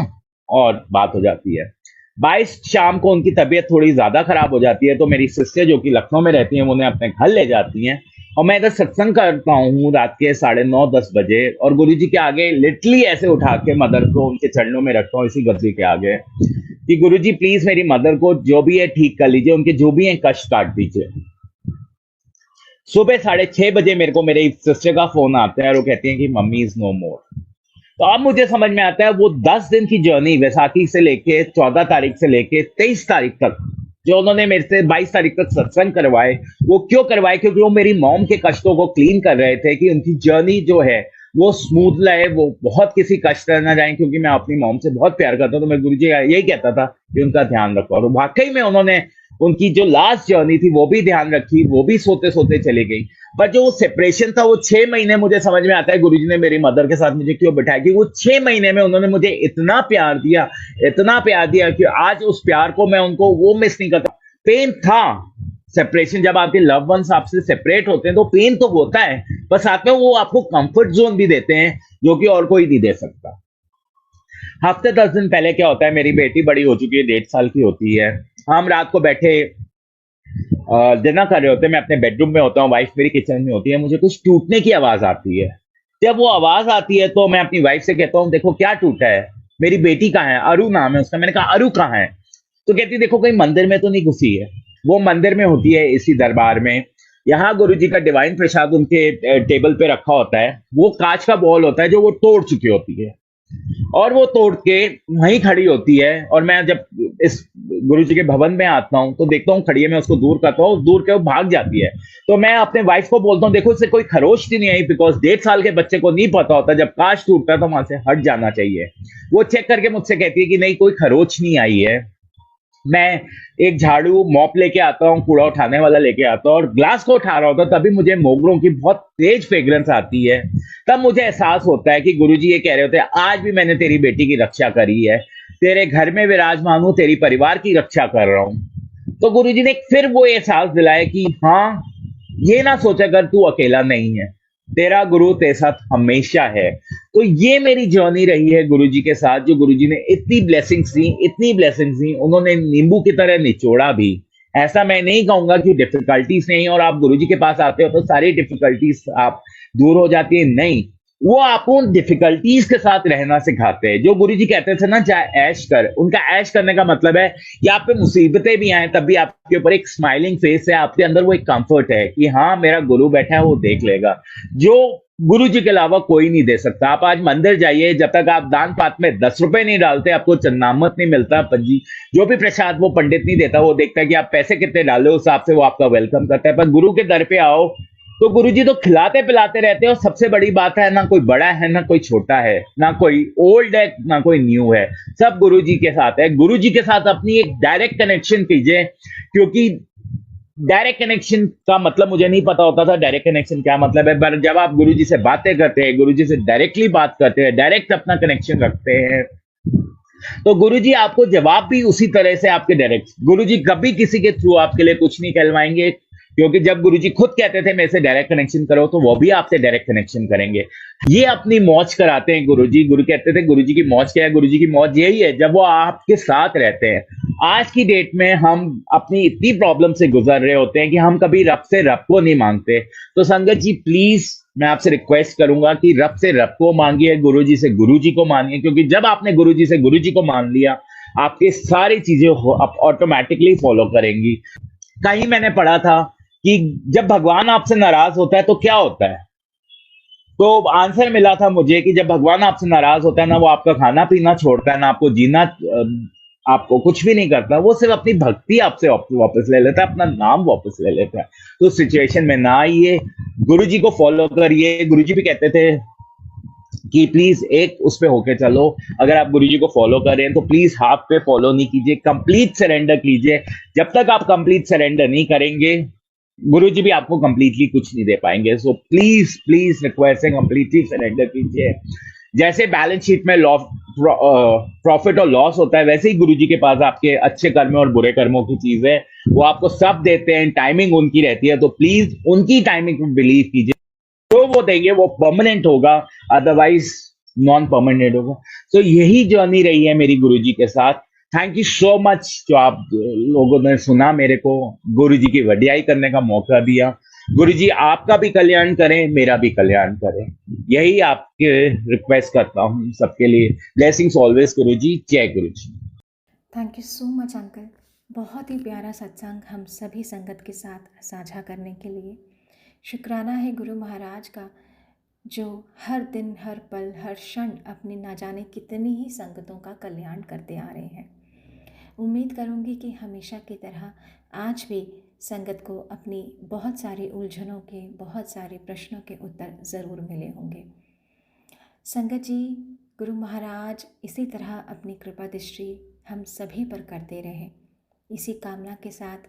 और बात हो जाती है। 22 शाम को उनकी तबीयत थोड़ी ज्यादा खराब हो जाती है, तो मेरी सिस्टर जो कि लखनऊ में रहती हैं, वो उन्हें अपने घर ले जाती हैं, और मैं इधर सत्संग करता हूँ रात के 9:30-10 बजे, और गुरुजी के आगे लिटरली ऐसे उठा के मदर को उनके चरणों में रखता हूँ, इसी गद्दी के आगे, कि गुरुजी प्लीज मेरी मदर को जो भी है ठीक कर लीजिए, उनके जो भी है कष्ट काट दीजिए। सुबह 6:30 बजे मेरे को मेरे सिस्टर का फोन आता है, और वो कहती है कि मम्मी इज नो मोर। तो अब मुझे समझ में आता है वो 10 दिन की जर्नी, वैसाखी से लेके 14 तारीख से लेके 23 तारीख तक, जो उन्होंने मेरे से 22 तारीख तक सत्संग करवाए, वो क्यों करवाए? क्योंकि वो मेरी मॉम के कष्टों को क्लीन कर रहे थे, कि उनकी जर्नी जो है वो स्मूथ रहे, वो बहुत किसी कष्ट ना जाए। क्योंकि मैं अपनी मॉम से बहुत प्यार करता हूं, तो मैं गुरुजी यही कहता था कि उनका ध्यान रखो, और वाकई में उन्होंने उनकी जो लास्ट जर्नी थी वो भी ध्यान रखी, वो भी सोते सोते चली गई। पर जो सेपरेशन था वो 6 महीने, मुझे समझ में आता है गुरुजी ने मेरी मदर के साथ मुझे क्यों बिठाया, कि वो 6 महीने में उन्होंने मुझे इतना प्यार दिया, इतना प्यार दिया, कि आज उस प्यार को मैं उनको वो मिस नहीं करता। पेन था, सेपरेशन, जब आपके लव वंस आपसे सेपरेट होते हैं तो पेन तो होता है, पर साथ में वो आपको कंफर्ट जोन भी देते हैं, जो कि और कोई नहीं दे सकता। हफ्ते 10 दिन पहले क्या होता है, मेरी बेटी बड़ी हो चुकी है, 1.5 साल की होती है। हम रात को बैठे डिनर कर रहे होते हैं, मैं अपने बेडरूम में होता हूँ, वाइफ मेरी किचन में होती है, मुझे कुछ टूटने की आवाज आती है। जब वो आवाज आती है तो मैं अपनी वाइफ से कहता हूँ देखो क्या टूटा है, मेरी बेटी कहाँ है, अरु नाम है उसका। मैंने कहा अरु कहाँ है? तो कहती देखो कहीं मंदिर में तो नहीं घुसी है। वो मंदिर में होती है, इसी दरबार में। यहाँ गुरुजी का डिवाइन प्रसाद उनके टेबल पे रखा होता है, वो कांच का बॉल होता है जो वो तोड़ चुकी होती है, और वो तोड़ के वहीं खड़ी होती है। और मैं जब इस गुरुजी के भवन में आता हूँ तो देखता हूँ खड़ी है, मैं उसको दूर करता हूँ, दूर के वो भाग जाती है। तो मैं अपने वाइफ को बोलता हूँ देखो इससे कोई खरोच नहीं आई, बिकॉज 1.5 साल के बच्चे को नहीं पता होता जब कांच टूटता है तो वहां से हट जाना चाहिए। वो चेक करके मुझसे कहती है कि नहीं कोई खरोच नहीं आई है। मैं एक झाड़ू मॉप लेके आता हूँ, कूड़ा उठाने वाला लेके आता हूँ, और ग्लास को उठा रहा होता तभी मुझे मोगरों की बहुत तेज फ्रेग्रेंस आती है। तब मुझे एहसास होता है कि गुरुजी ये कह रहे होते हैं आज भी मैंने तेरी बेटी की रक्षा करी है, तेरे घर में विराजमान हूं, तेरी परिवार की रक्षा कर रहा हूं। तो गुरुजी ने फिर वो एहसास दिलाया कि हाँ, ये ना सोचा कर तू अकेला नहीं है, तेरा गुरु तेरे साथ हमेशा है। तो ये मेरी जर्नी रही है गुरुजी के साथ, जो गुरुजी ने इतनी ब्लेसिंग्स दी, इतनी ब्लेसिंग्स दी, उन्होंने नींबू की तरह निचोड़ा भी। ऐसा मैं नहीं कहूंगा कि डिफिकल्टीज नहीं, और आप गुरुजी के पास आते हो तो सारी डिफिकल्टीज आप दूर हो जाती है, नहीं, वो आपको उन डिफिकल्टीज के साथ रहना सिखाते हैं। जो गुरुजी कहते थे ना चाहे ऐश कर, उनका ऐश करने का मतलब है कि आप पे मुसीबतें भी आए तब भी आपके ऊपर एक स्माइलिंग फेस है, आपके अंदर वो एक कंफर्ट है कि हाँ मेरा गुरु बैठा है, वो देख लेगा, जो गुरु जी के अलावा कोई नहीं दे सकता। आप आज मंदिर जाइए, जब तक आप दान पात में 10 रुपए नहीं डालते आपको चन्नामत नहीं मिलता, पंजी जो भी प्रसाद वो पंडित नहीं देता, वो देखता है कि आप पैसे कितने डाले, उस हिसाब से वो आपका वेलकम करता है। पर गुरु के दर पे आओ, तो गुरुजी तो खिलाते पिलाते रहते हैं, और सबसे बड़ी बात है ना कोई बड़ा है ना कोई छोटा है, ना कोई ओल्ड है ना कोई न्यू है, सब गुरुजी के साथ है। गुरुजी के साथ अपनी एक डायरेक्ट कनेक्शन कीजिए, क्योंकि डायरेक्ट कनेक्शन का मतलब मुझे नहीं पता होता था डायरेक्ट कनेक्शन क्या मतलब है, पर जब आप गुरुजी से बातें करते हैं, गुरुजी से डायरेक्टली बात करते हैं, डायरेक्ट अपना कनेक्शन रखते हैं, तो गुरुजी आपको जवाब भी उसी तरह से आपके डायरेक्ट, गुरुजी कभी किसी के थ्रू आपके लिए कुछ नहीं कहलवाएंगे, क्योंकि जब गुरुजी खुद कहते थे मेरे से डायरेक्ट कनेक्शन करो, तो वो भी आपसे डायरेक्ट कनेक्शन करेंगे। ये अपनी मौज कराते हैं गुरुजी। गुरु कहते थे गुरुजी की मौज क्या है, गुरुजी की मौज यही है जब वो आपके साथ रहते हैं। आज की डेट में हम अपनी इतनी प्रॉब्लम से गुजर रहे होते हैं कि हम कभी रब से रब को नहीं मांगते। तो संगत जी प्लीज मैं आपसे रिक्वेस्ट करूंगा कि रब से रब को मांगिए, गुरुजी से गुरुजी को मानिए, क्योंकि जब आपने गुरुजी से गुरुजी को मान लिया, आपकी सारी चीजें ऑटोमेटिकली फॉलो करेंगी। कहीं मैंने पढ़ा था कि जब भगवान आपसे नाराज होता है तो क्या होता है, तो आंसर मिला था मुझे कि जब भगवान आपसे नाराज होता है ना, वो आपका खाना पीना छोड़ता है ना, आपको जीना आपको कुछ भी नहीं करता, वो सिर्फ अपनी भक्ति आपसे वापस ले लेता है, अपना नाम वापस ले लेता है। तो सिचुएशन में ना आइए, गुरु जी को फॉलो करिए। गुरु जी भी कहते थे कि प्लीज एक उस पे होके चलो, अगर आप गुरु जी को फॉलो करें तो प्लीज हाफ पे फॉलो नहीं कीजिए, कंप्लीट सरेंडर कीजिए। जब तक आप कंप्लीट सरेंडर नहीं करेंगे, गुरु जी भी आपको कंप्लीटली कुछ नहीं दे पाएंगे। सो प्लीज प्लीज रिक्वेस्ट है, कंप्लीटली सरेंडर कीजिए। जैसे बैलेंस शीट में लॉस प्रॉफिट और लॉस होता है, वैसे ही गुरु जी के पास आपके अच्छे कर्मों और बुरे कर्मों की चीज है, वो आपको सब देते हैं, टाइमिंग उनकी रहती है, तो प्लीज उनकी टाइमिंग में बिलीव कीजिए। जो वो देंगे वो परमानेंट होगा, अदरवाइज नॉन परमानेंट होगा। तो यही जर्नी रही है मेरी गुरुजी के साथ। थैंक यू सो मच जो आप लोगों ने सुना, मेरे को गुरुजी की वडियाई करने का मौका दिया। गुरुजी आपका भी कल्याण करें, मेरा भी कल्याण करें, यही आपके रिक्वेस्ट करता हूँ सबके लिए। Blessings always Guruji. जय Guruji. Thank you so much uncle, बहुत ही प्यारा सत्संग हम सभी संगत के साथ साझा करने के लिए। शुक्राना है गुरु महाराज का, जो हर दिन हर पल हर क्षण अपनी ना जाने कितनी ही संगतों का कल्याण करते आ रहे हैं। उम्मीद करूंगी कि हमेशा की तरह आज भी संगत को अपनी बहुत सारी उलझनों के, बहुत सारे प्रश्नों के उत्तर ज़रूर मिले होंगे। संगत जी, गुरु महाराज इसी तरह अपनी कृपा दृष्टि हम सभी पर करते रहें, इसी कामना के साथ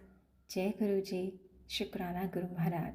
जय गुरु जी। शुक्राना गुरु महाराज।